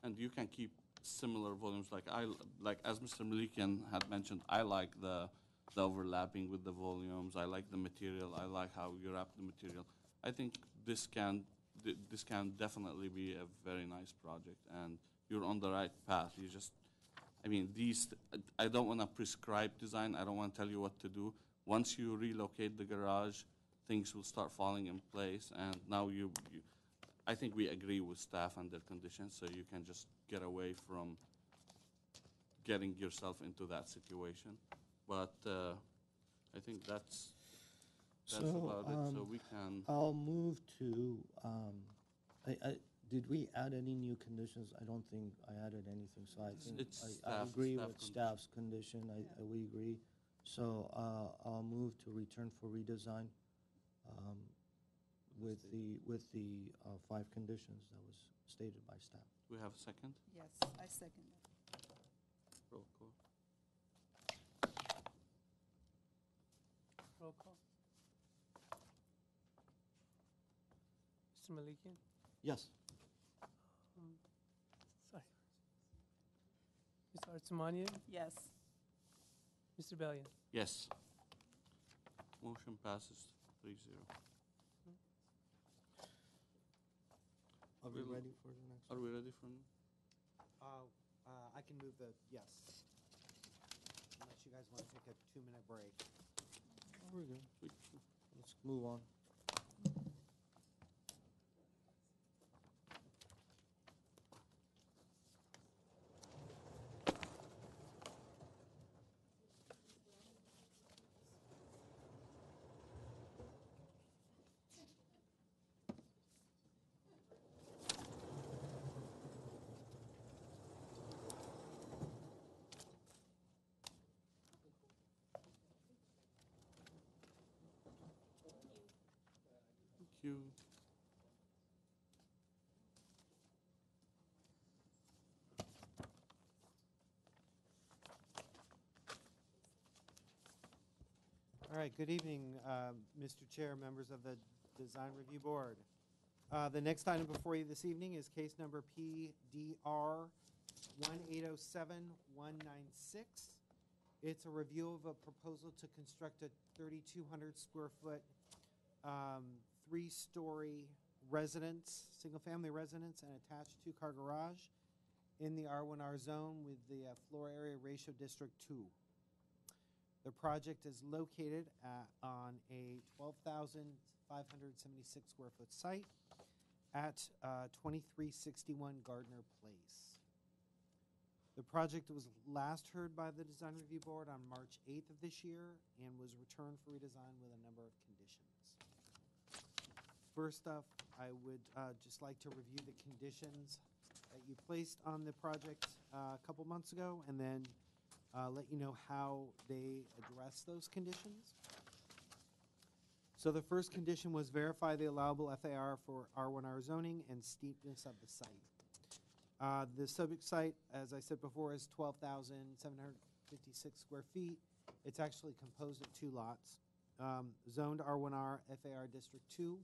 and you can keep similar volumes. Like as Mr. Malikian had mentioned, I like the overlapping with the volumes. I like the material. I like how you wrap the material. I think this can definitely be a very nice project, and you're on the right path. I don't want to prescribe design. I don't want to tell you what to do. Once you relocate the garage, things will start falling in place, and now I think we agree with staff and their conditions, so you can just get away from getting yourself into that situation. But I think that's about it. So we can. I'll move to. Did we add any new conditions? I don't think I added anything. So I think I agree with staff's condition. We agree. So I'll move to return for redesign with the 5 conditions that was stated by staff. We have a second. Yes, I second that. Roll call. Roll call. Mr. Malikian? Yes. Sorry. Ms. Artsumanian? Yes. Mr. Bellion? Yes. Motion passes 3-0. Are we We'll- ready for the next Are one? we ready for? I can move the yes. Unless you guys want to take a 2-minute break. We're good. Let's move on. Thank you. All right, good evening, Mr. Chair, members of the Design Review Board. The next item before you this evening is case number PDR 1807196. It's a review of a proposal to construct a 3,200 square foot, 3-story residence, single-family residence, and attached 2-car garage in the R1R zone with the floor area ratio District 2. The project is located on a 12,576 square foot site at 2361 Gardner Place. The project was last heard by the Design Review Board on March 8th of this year and was returned for redesign with a number of conditions. First up, I would just like to review the conditions that you placed on the project a couple months ago, and then let you know how they address those conditions. So the first condition was verify the allowable FAR for R1R zoning and steepness of the site. The subject site, as I said before, is 12,756 square feet. It's actually composed of 2 lots. Zoned R1R FAR District 2.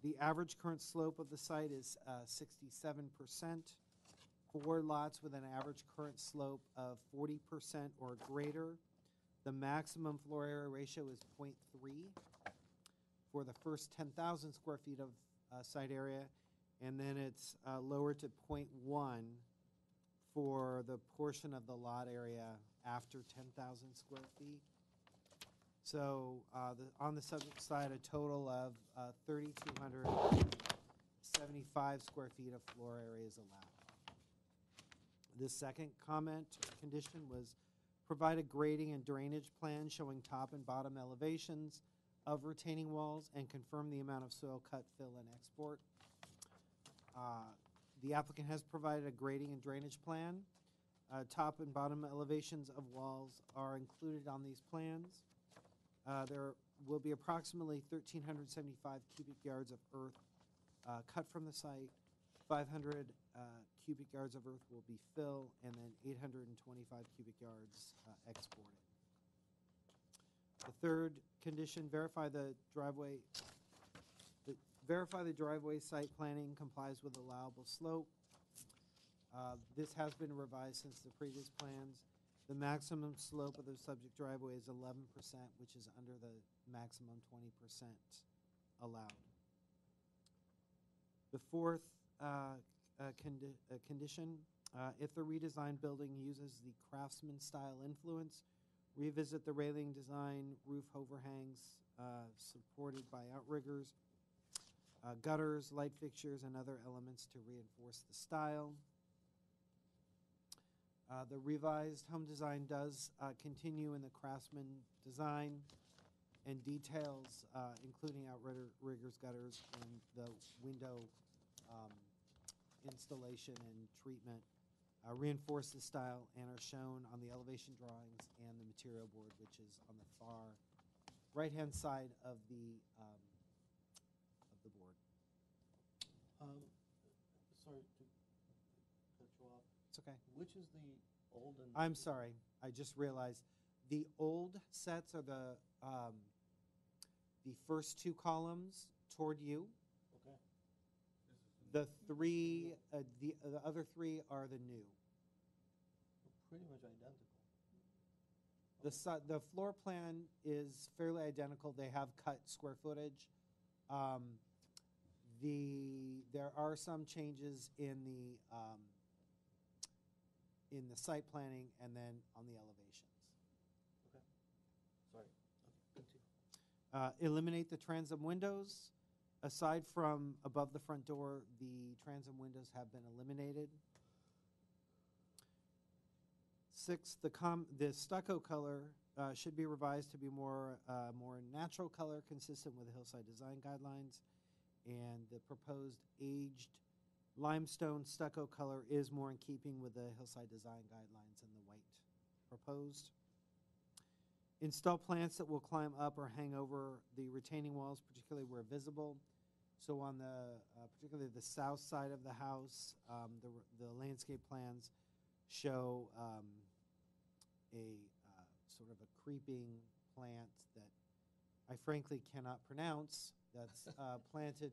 The average current slope of the site is 67%. 4 lots with an average current slope of 40% or greater. The maximum floor area ratio is 0.3 for the first 10,000 square feet of site area, and then it's lowered to 0.1 for the portion of the lot area after 10,000 square feet. So on the subject side, a total of 3,275 square feet of floor area is allowed. The second comment condition was provide a grading and drainage plan showing top and bottom elevations of retaining walls and confirm the amount of soil cut, fill, and export. The applicant has provided a grading and drainage plan. Top and bottom elevations of walls are included on these plans. There will be approximately 1,375 cubic yards of earth cut from the site. 500 cubic yards of earth will be fill, and then 825 cubic yards exported. The third condition, verify the driveway site planning complies with allowable slope. This has been revised since the previous plans. The maximum slope of the subject driveway is 11%, which is under the maximum 20% allowed. The fourth condition, if the redesigned building uses the craftsman style influence, revisit the railing design, roof overhangs supported by outriggers, gutters, light fixtures, and other elements to reinforce the style. The revised home design does continue in the craftsman design and details, including outriggers, gutters, and the window installation and treatment, reinforce the style and are shown on the elevation drawings and the material board, which is on the far right-hand side of the board. Sorry to cut you off. It's okay. Which is the old and? I'm sorry. I just realized the old sets are the first 2 columns toward you. Okay. The other 3 are the new. Pretty much identical. The floor plan is fairly identical. They have cut square footage. There are some changes in the site planning and then on the elevations. Okay. Sorry. Okay, continue. Eliminate the transom windows. Aside from above the front door, the transom windows have been eliminated. 6, the stucco color should be revised to be more natural color, consistent with the hillside design guidelines. And the proposed aged limestone stucco color is more in keeping with the hillside design guidelines than the white proposed. Install plants that will climb up or hang over the retaining walls, particularly where visible. So on particularly the south side of the house, the landscape plans show a sort of a creeping plant that I frankly cannot pronounce that's planted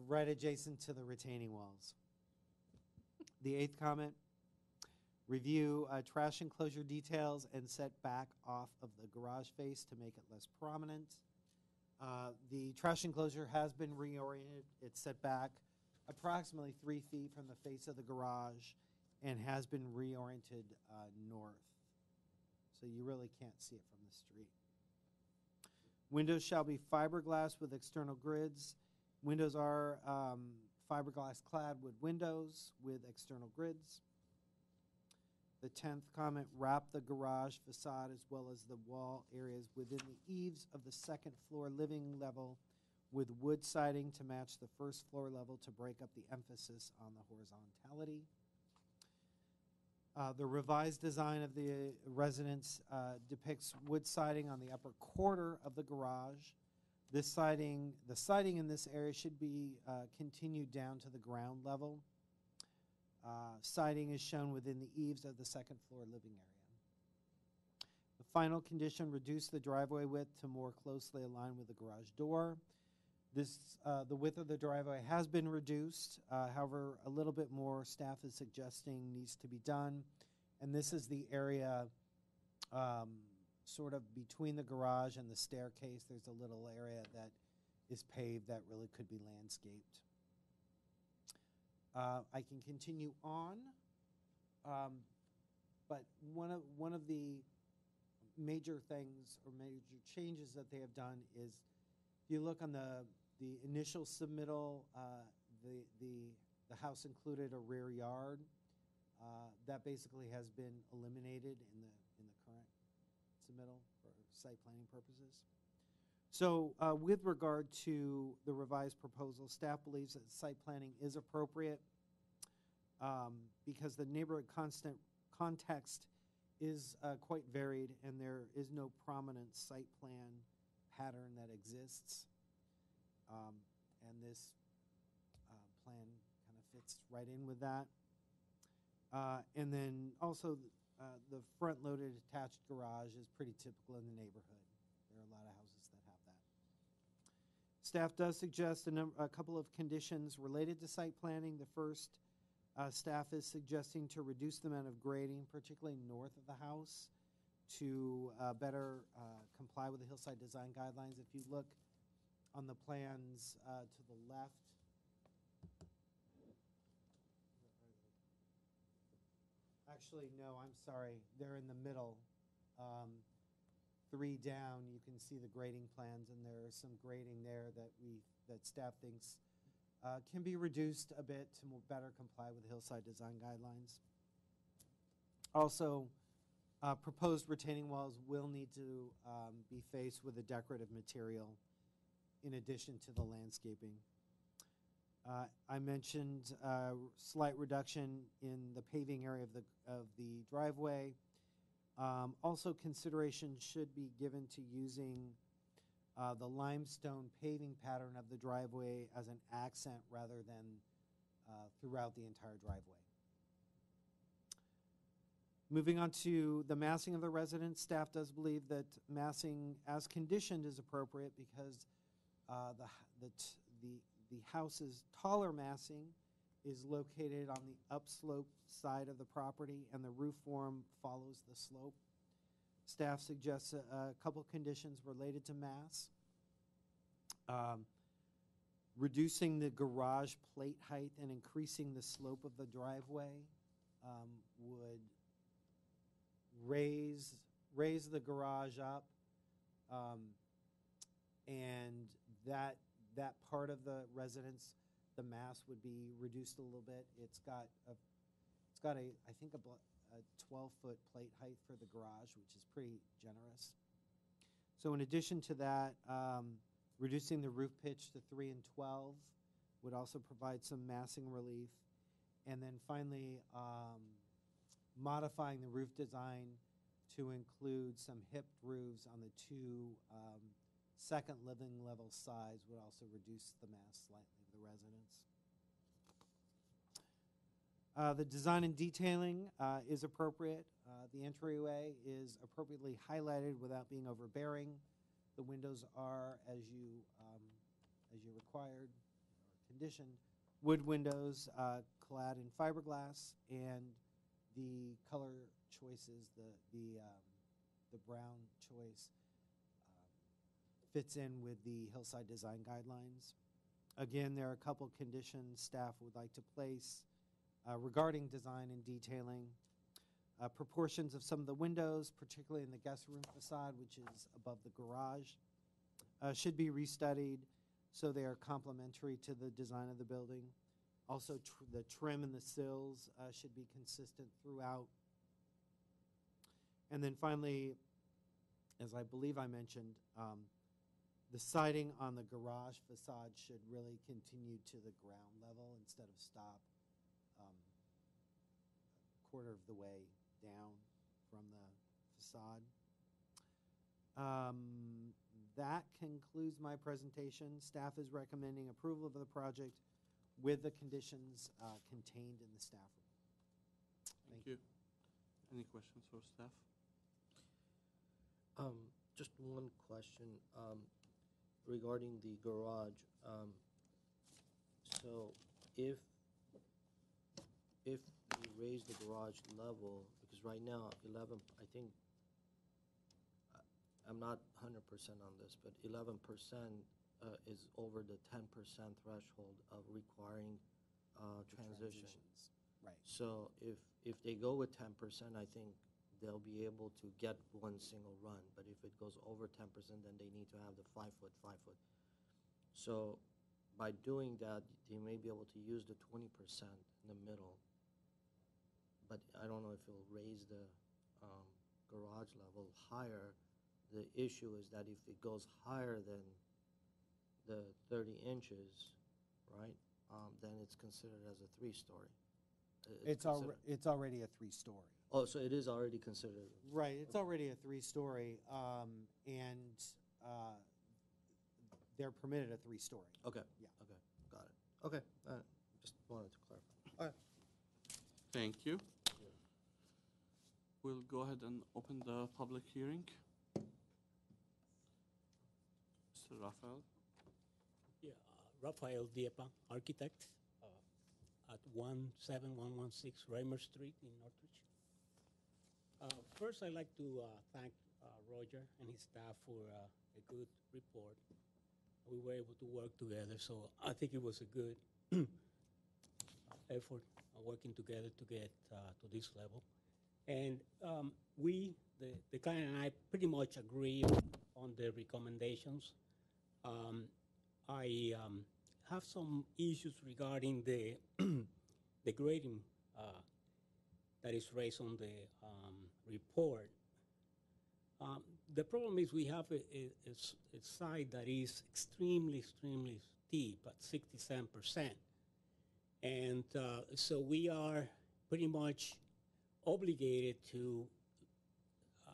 right adjacent to the retaining walls. The 8th comment, review trash enclosure details and set back off of the garage face to make it less prominent. The trash enclosure has been reoriented. It's set back approximately 3 feet from the face of the garage and has been reoriented north. So you really can't see it from the street. Windows shall be fiberglass with external grids. Windows are fiberglass clad wood windows with external grids. The 10th comment, wrap the garage facade as well as the wall areas within the eaves of the second floor living level with wood siding to match the first floor level to break up the emphasis on the horizontality. The revised design of the residence depicts wood siding on the upper quarter of the garage. The siding in this area should be continued down to the ground level. Siding is shown within the eaves of the second floor living area. The final condition, reduce the driveway width to more closely align with the garage door. The width of the driveway has been reduced. However, a little bit more staff is suggesting needs to be done. And this is the area sort of between the garage and the staircase. There's a little area that is paved that really could be landscaped. I can continue on, but one of the major things or major changes that they have done is, if you look on the initial submittal, the house included a rear yard. That basically has been eliminated in the current submittal for site planning purposes. So with regard to the revised proposal, staff believes that site planning is appropriate because the neighborhood context is quite varied and there is no prominent site plan pattern that exists. And this plan kind of fits right in with that. And then also the front-loaded attached garage is pretty typical in the neighborhood. There are a lot of houses that have that. Staff does suggest a couple of conditions related to site planning. The first, staff is suggesting to reduce the amount of grading, particularly north of the house, to better comply with the hillside design guidelines. If you look on the plans to the left, actually, no, I'm sorry. They're in the middle. 3 down, you can see the grading plans, and there is some grading there that staff thinks can be reduced a bit to better comply with the hillside design guidelines. Also, proposed retaining walls will need to be faced with a decorative material in addition to the landscaping. I mentioned slight reduction in the paving area of the driveway. Also, consideration should be given to using the limestone paving pattern of the driveway as an accent rather than throughout the entire driveway. Moving on to the massing of the residence, staff does believe that massing as conditioned is appropriate because the house's taller massing is located on the upslope side of the property and the roof form follows the slope. Staff suggests a couple conditions related to mass. Reducing the garage plate height and increasing the slope of the driveway would raise the garage up, and that part of the residence, the mass would be reduced a little bit. It's got I think a 12-foot plate height for the garage, which is pretty generous. So in addition to that, reducing the roof pitch to 3 and 12 would also provide some massing relief. And then finally, modifying the roof design to include some hipped roofs on the two second living level sides would also reduce the mass slightly of the residence. The design and detailing is appropriate. The entryway is appropriately highlighted without being overbearing. The windows are, as you required or conditioned, wood windows clad in fiberglass, and the color choices, the brown choice fits in with the hillside design guidelines. Again, there are a couple conditions staff would like to place regarding design and detailing. Proportions of some of the windows, particularly in the guest room facade, which is above the garage, should be restudied so they are complementary to the design of the building. Also, the trim and the sills should be consistent throughout. And then finally, as I believe I mentioned, the siding on the garage facade should really continue to the ground level instead of stop a quarter of the way down from the facade. That concludes my presentation. Staff is recommending approval of the project with the conditions contained in the staff report. Thank you. Any questions for staff? Just one question regarding the garage. So if we raise the garage level, because right now 11, I think I'm not 100% on this, but 11% is over the 10% threshold of requiring transitions. Right. So if they go with 10%, I think they'll be able to get one single run. But if it goes over 10%, then they need to have the 5 foot, 5 foot. So by doing that, they may be able to use the 20% in the middle. But I don't know if it'll raise the garage level higher. The issue is that if it goes higher than the 30 inches, right, then it's considered as a 3-story. It's already a 3-story. Oh, so it is already considered. Right, it's already a 3-story, and they're permitted a 3-story. Okay. Yeah. Okay. Got it. Okay. Just wanted to clarify. All right. Thank you. We'll go ahead and open the public hearing. Mr. Rafael. Yeah, Rafael Diepa, architect, at 17116 Reimer Street in Northridge. First, I'd like to thank Roger and his staff for a good report. We were able to work together, so I think it was a good effort working together to get to this level. And the client and I pretty much agree on the recommendations. I have some issues regarding the the grading that is raised on the report. The problem is we have a side that is extremely steep at 67%. And so we are pretty much obligated to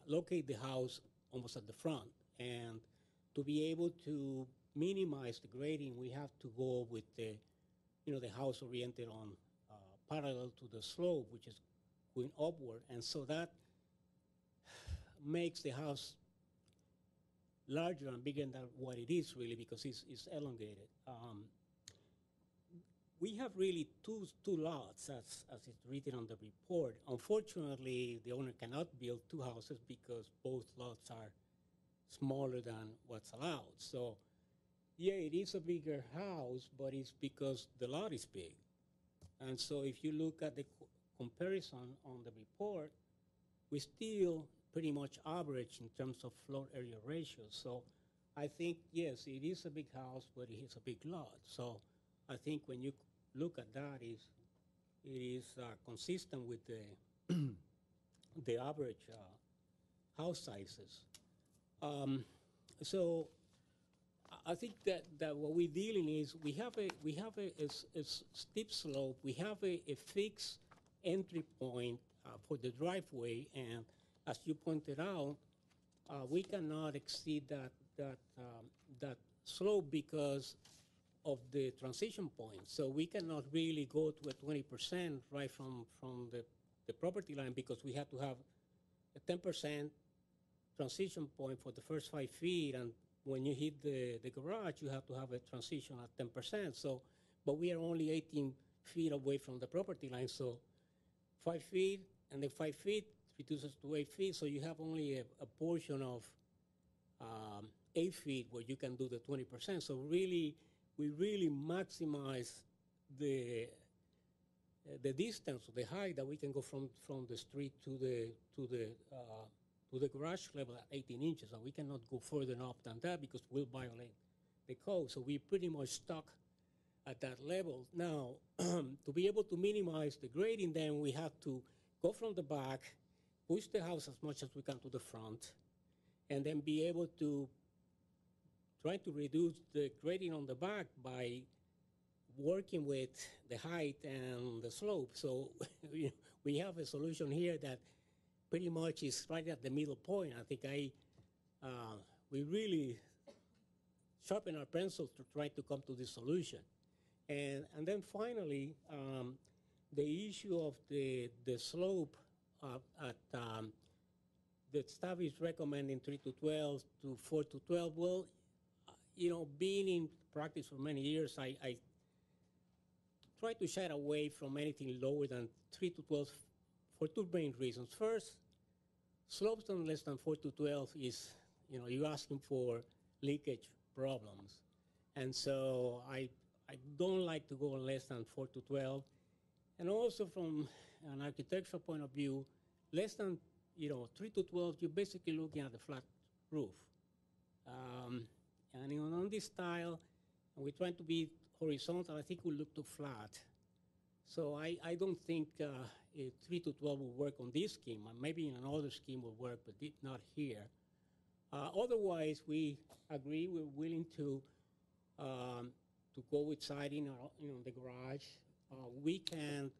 locate the house almost at the front. And to be able to minimize the grading, we have to go with the house oriented on parallel to the slope, which is going upward. And so that makes the house larger and bigger than what it is really, because it's elongated. we have really two lots, as it's written on the report. Unfortunately, the owner cannot build two houses because both lots are smaller than what's allowed. So, yeah, it is a bigger house, but it's because the lot is big. And so if you look at the comparison on the report, we still pretty much average in terms of floor area ratio. So I think, yes, it is a big house, but it is a big lot. So I think when you look at that, it is consistent with the, the average house sizes. So I think that what we're dealing is we have a steep slope. We have a fixed entry point for the driveway, and as you pointed out, we cannot exceed that slope because of the transition point. So we cannot really go to a 20% right from the property line because we have to have a 10% transition point for the first 5 feet, and when you hit the garage, you have to have a transition at 10%. So, but we are only 18 feet away from the property line, so 5 feet, and then 5 feet reduces to 8 feet, so you have only a portion of 8 feet where you can do the 20%. So really, we really maximize the distance, the height that we can go from the street to the garage level at 18 inches, and we cannot go further up than that because we'll violate the code. So we're pretty much stuck at that level. Now, to be able to minimize the grading, then we have to go from the back, push the house as much as we can to the front, and then be able to try to reduce the grading on the back by working with the height and the slope. So we have a solution here that pretty much is right at the middle point. I think we really sharpen our pencils to try to come to this solution. And then finally, the issue of the slope at the staff is recommending 3 to 12 to 4 to 12. Well, you know, being in practice for many years, I try to shy away from anything lower than 3 to 12 for two main reasons. First, slopes on less than 4 to 12 is, you know, you're asking for leakage problems. And so I don't like to go less than 4 to 12. And also from an architectural point of view, less than, 3 to 12, you're basically looking at a flat roof. And on this style, we're trying to be horizontal, I think we look too flat. So I don't think a 3 to 12 will work on this scheme. Maybe in another scheme will work, but not here. Otherwise, we agree we're willing to go with siding in the garage. We can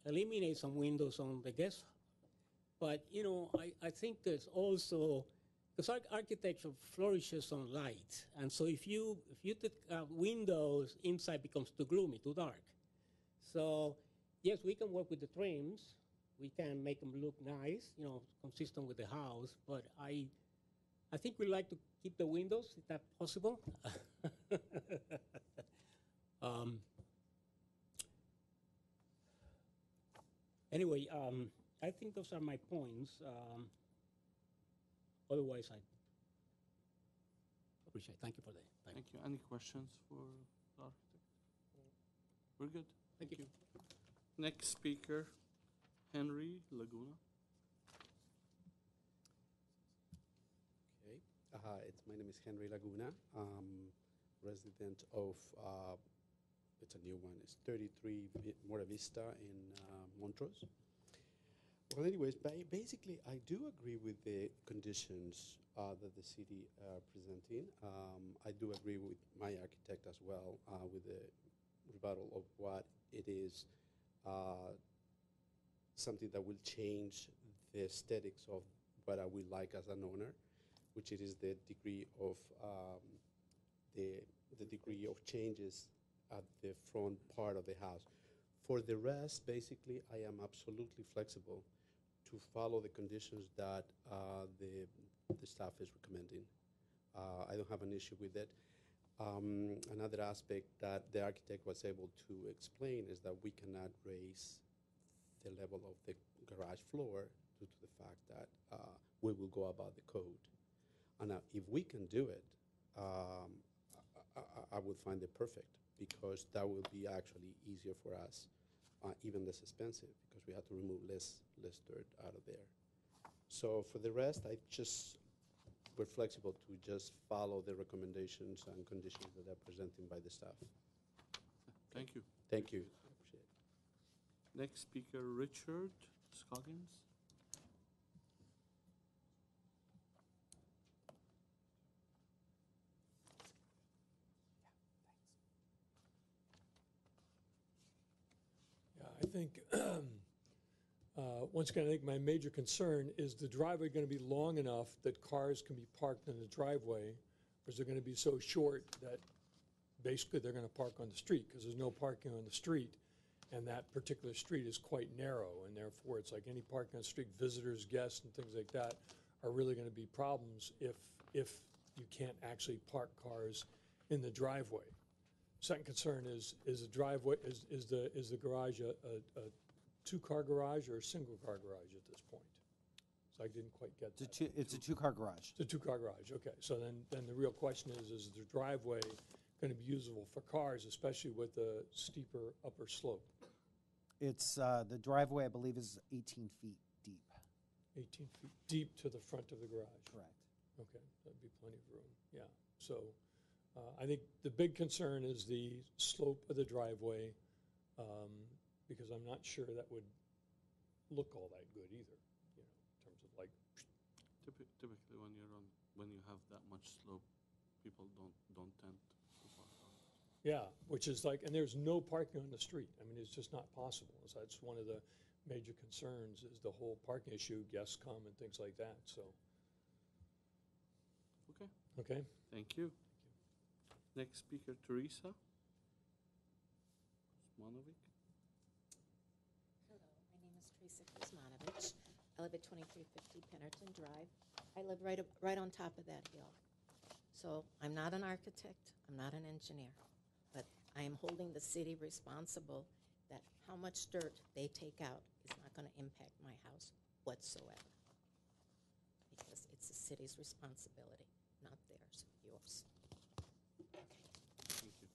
eliminate some windows on the guest. But, I think there's also, because architecture flourishes on light. And so if you take windows, inside becomes too gloomy, too dark. So, yes, we can work with the trims. We can make them look nice, consistent with the house. But I think we like to keep the windows. Is that possible? Anyway, I think those are my points. Otherwise, I appreciate it. Thank you for that. Thank you. Any questions for the architect? We're good. Thank you. Next speaker, Henry Laguna. Okay. My name is Henry Laguna. Resident of, it's a new one, it's 33 Mora Vista in Montrose. Well, anyways, basically, I do agree with the conditions that the city presenting. I do agree with my architect as well with the rebuttal of what it is something that will change the aesthetics of what I would like as an owner, which it is the degree of the degree of changes at the front part of the house. For the rest, basically, I am absolutely flexible to follow the conditions that the staff is recommending. I don't have an issue with it. Another aspect that the architect was able to explain is that we cannot raise the level of the garage floor due to the fact that we will go above the code. And if we can do it, I would find it perfect because that will be actually easier for us, even less expensive because we have to remove less dirt out of there. So for the rest, we're flexible to just follow the recommendations and conditions that are presented by the staff. Thank you. Thank you. Appreciate it. Next speaker, Richard Scoggins. Yeah, I think, once again, I think my major concern is the driveway going to be long enough that cars can be parked in the driveway, or is it going to be so short that basically they're going to park on the street because there's no parking on the street, and that particular street is quite narrow, and therefore it's like any parking on the street, visitors, guests, and things like that are really going to be problems if you can't actually park cars in the driveway. Second concern is the driveway, is the garage a two-car garage or a single-car garage at this point? So I didn't quite get that. It's a two-car garage. It's a two-car garage, okay. So then the real question is the driveway going to be usable for cars, especially with the steeper upper slope? It's, the driveway, I believe, is 18 feet deep. 18 feet deep to the front of the garage? Correct. Okay, that'd be plenty of room, yeah. So I think the big concern is the slope of the driveway, because I'm not sure that would look all that good either, you know, in terms of like. Typically, when you have that much slope, people don't tend to park on it. Yeah, which is like, and there's no parking on the street. I mean, it's just not possible. So that's one of the major concerns is the whole parking issue, guests come and things like that, so. Okay. Okay. Thank you. Next speaker, Teresa Kuzmanovic. Hello, my name is Teresa Kuzmanovic. I live at 2350 Pennerton Drive. I live right on top of that hill. So I'm not an architect, I'm not an engineer, but I am holding the city responsible that how much dirt they take out is not going to impact my house whatsoever. Because it's the city's responsibility, not theirs, yours. Okay. Thank you.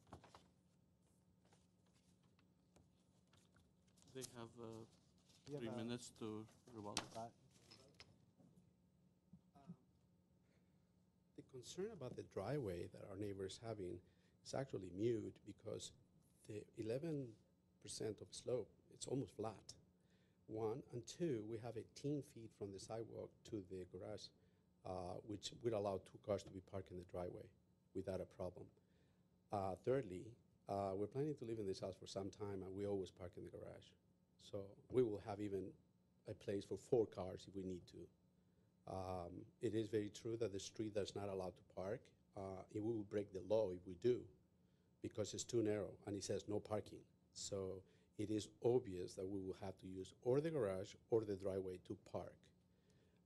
They have 3 minutes to rebuttal. The concern about the driveway that our neighbor's having is actually mute because the 11% of slope, it's almost flat. One, and two, we have 18 feet from the sidewalk to the garage, which would allow 2 cars to be parked in the driveway without a problem. Thirdly, we're planning to live in this house for some time, and we always park in the garage. So we will have even a place for 4 cars if we need to. It is very true that the street that's not allowed to park, it will break the law if we do, because it's too narrow, and it says no parking. So it is obvious that we will have to use or the garage or the driveway to park.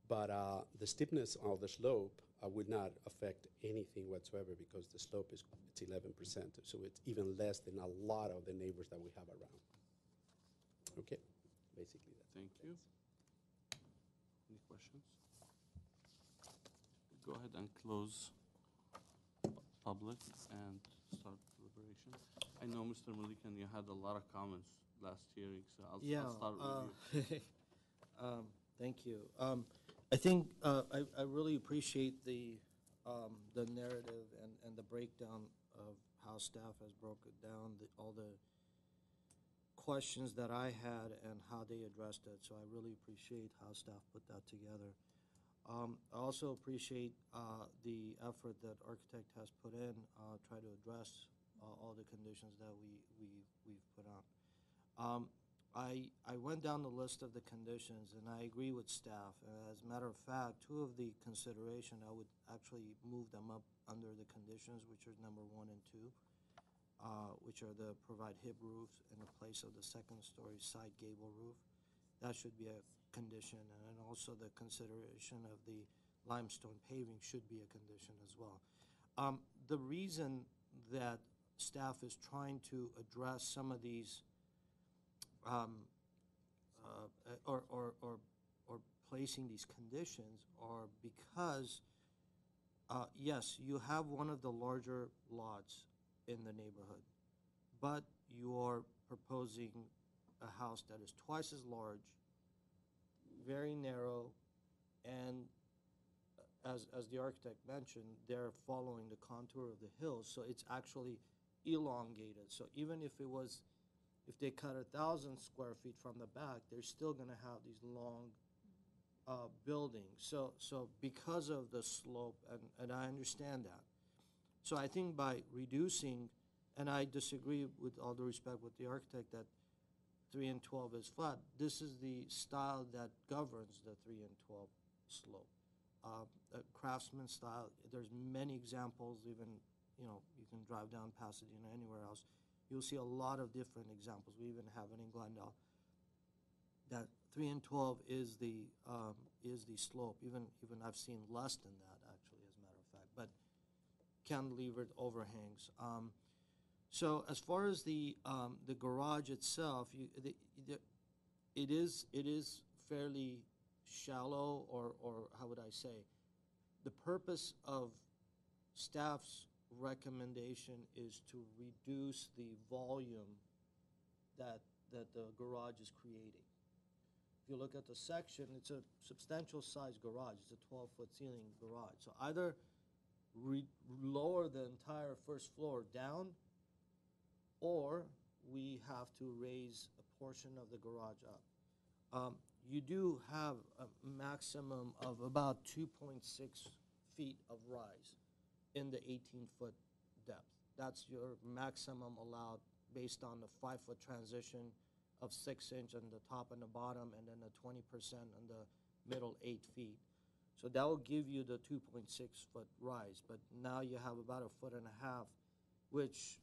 But the steepness of the slope would not affect anything whatsoever because the slope it's 11%, so it's even less than a lot of the neighbors that we have around. Okay, basically that's Thank you. Any questions? Go ahead and close public and start deliberation. I know, Mr. Malikan, you had a lot of comments last hearing, so I'll start with you. Thank you. I think I really appreciate the narrative and the breakdown of how staff has broken down all the questions that I had and how they addressed it. So I really appreciate how staff put that together. I also appreciate the effort that architect has put in, try to address all the conditions that we've put on. I went down the list of the conditions, and I agree with staff. As a matter of fact, 2 of the consideration, I would actually move them up under the conditions, which are number 1 and 2, which are the provide hip roofs in the place of the 2nd-story side gable roof. That should be a condition, and also the consideration of the limestone paving should be a condition as well. The reason that staff is trying to address some of these or placing these conditions are because, yes, you have one of the larger lots in the neighborhood, but you are proposing a house that is twice as large, very narrow, and as the architect mentioned, they're following the contour of the hills, so it's actually elongated. So even if they cut 1,000 square feet from the back, they're still going to have these long buildings. So because of the slope, and I understand that. So I think by reducing, and I disagree with all due respect with the architect that 3 and 12 is flat. This is the style that governs the 3 and 12 slope. Craftsman style, there's many examples, even, you can drive down Pasadena, anywhere else. You'll see a lot of different examples. We even have it in Glendale. That 3 and 12 is the slope. Even I've seen less than that, actually, as a matter of fact. But cantilevered overhangs. So as far as the garage itself, it is fairly shallow, or how would I say? The purpose of staff's recommendation is to reduce the volume that the garage is creating. If you look at the section, it's a substantial size garage. It's a 12-foot ceiling garage. So either lower the entire first floor down, or we have to raise a portion of the garage up. You do have a maximum of about 2.6 feet of rise in the 18-foot depth. That's your maximum allowed based on the 5-foot transition of 6 inch on the top and the bottom, and then the 20% on the middle 8 feet. So that will give you the 2.6-foot rise, but now you have about 1.5 feet, which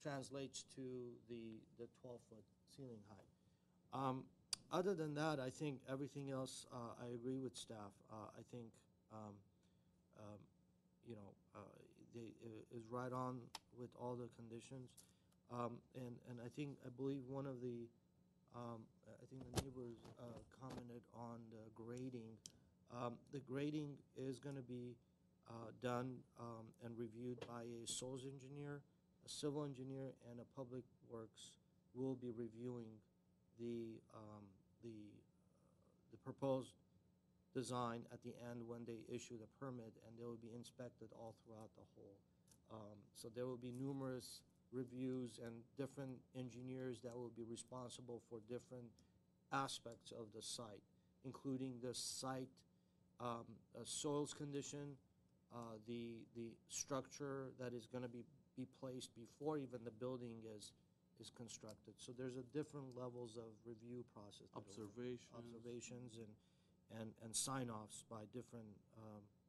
translates to the 12-foot ceiling height. Other than that, I think everything else, I agree with staff. I think, is right on with all the conditions. And I believe one of the, I think the neighbors commented on the grading. The grading is going to be done and reviewed by a soils engineer, a civil engineer, and a public works will be reviewing the proposed design at the end when they issue the permit, and they will be inspected all throughout the whole. So there will be numerous reviews and different engineers that will be responsible for different aspects of the site, including the site soils condition, the structure that is going to be placed before even the building is constructed. So there's a different levels of review process. Observations and sign-offs by different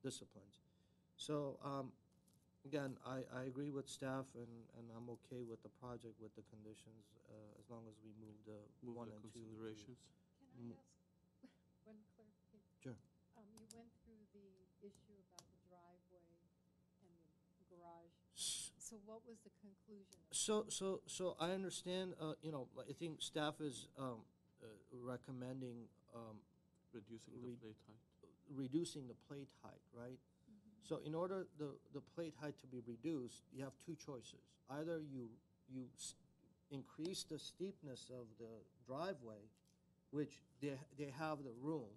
disciplines. So again, I agree with staff, and I'm okay with the project with the conditions as long as we move the Move 1 the and 2. considerations. Can I ask one clarification? Sure. You went through the issue about the driveway and the garage. So what was the conclusion? So I understand, I think staff is recommending Reducing the plate height. reducing the plate height, right? So in order the plate height to be reduced, you have two choices. Either you increase the steepness of the driveway, which they have the room.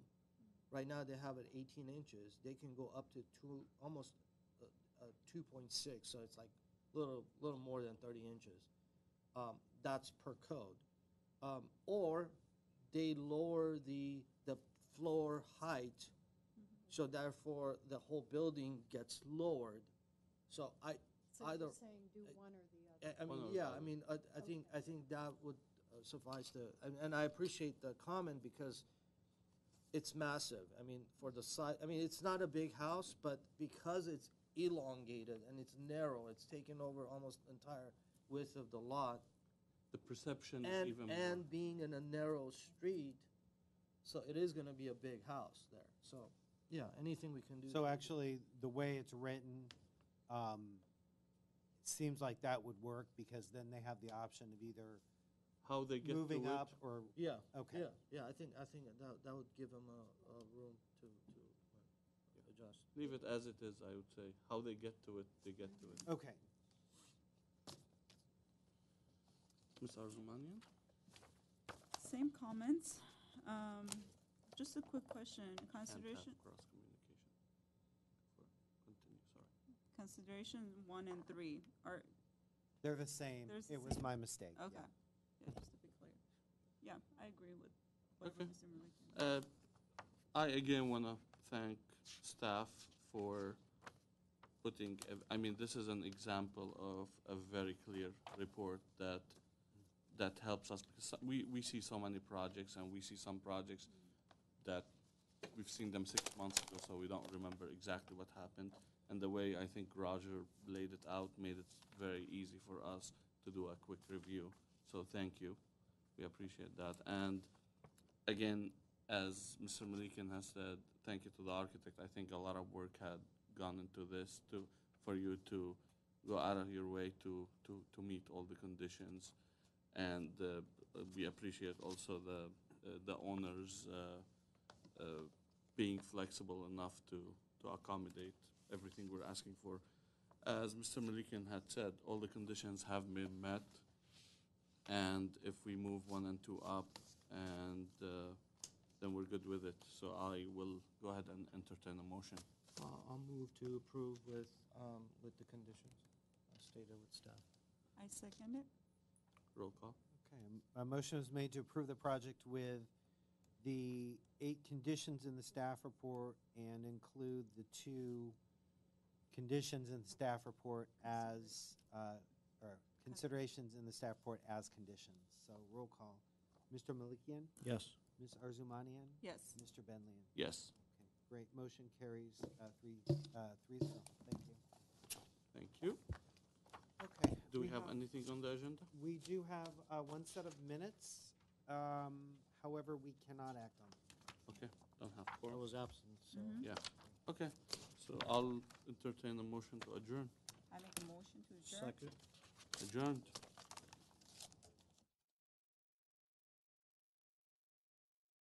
Right now they have it 18 inches. They can go up to almost 2.6, so it's like little more than 30 inches. That's per code. Or they lower the floor height, so therefore the whole building gets lowered. So So either you're saying do one or the other? I mean, yeah, I mean, I think that would suffice and I appreciate the comment because it's massive. I mean, for the size, I mean, it's not a big house, but because it's elongated and it's narrow, it's taken over almost the entire width of the lot. The perception is even more. And being in a narrow street, so it is going to be a big house there. So, yeah, anything we can do. So actually, the way it's written, seems like that would work, because then they have the option of either How they get moving to up it? or, Yeah. Okay. Yeah, I think that would give them a room to adjust. Leave it as it is, I would say. How they get to it, they get to it. okay. Ms. Arzumanian? Same comments. Just a quick question. Can't have Consideration cross-communication. Continue, sorry. consideration 1 and 3 are They're the same. There's the It was same. my mistake. okay. Yeah. Yeah, just to be clear. Yeah, I agree with whatever Okay. Mr. Malikian. I again want to thank staff for putting, I mean, this is an example of a very clear report that helps us, because we see so many projects, and we see some projects that we've seen them 6 months ago, so we don't remember exactly what happened. And the way I think Roger laid it out made it very easy for us to do a quick review. So thank you. We appreciate that. And again, as Mr. Malikian has said, thank you to the architect. I think a lot of work had gone into this for you to go out of your way to meet all the conditions. And we appreciate also the owners being flexible enough to accommodate everything we're asking for. As Mr. Malikian had said, all the conditions have been met, and if we move 1 and 2 up, and then we're good with it. So I will go ahead and entertain a motion. I'll move to approve with the conditions stated with staff. I second it. Roll call. Okay, a motion is made to approve the project with the 8 conditions in the staff report, and include the 2 conditions in the staff report as, or considerations in the staff report as conditions. So roll call. Mr. Malikian? Yes. Ms. Arzumanian? Yes. Mr. Benlian? Yes. Okay, great. Motion carries 3-0. Thank you. Thank you. Okay. Do we have anything on the agenda? We do have 1 set of minutes. However, we cannot act on them. Okay, don't have I quorum. was absent, so. Yeah. Okay, so I'll entertain a motion to adjourn. I make a motion to adjourn. Second. Adjourned.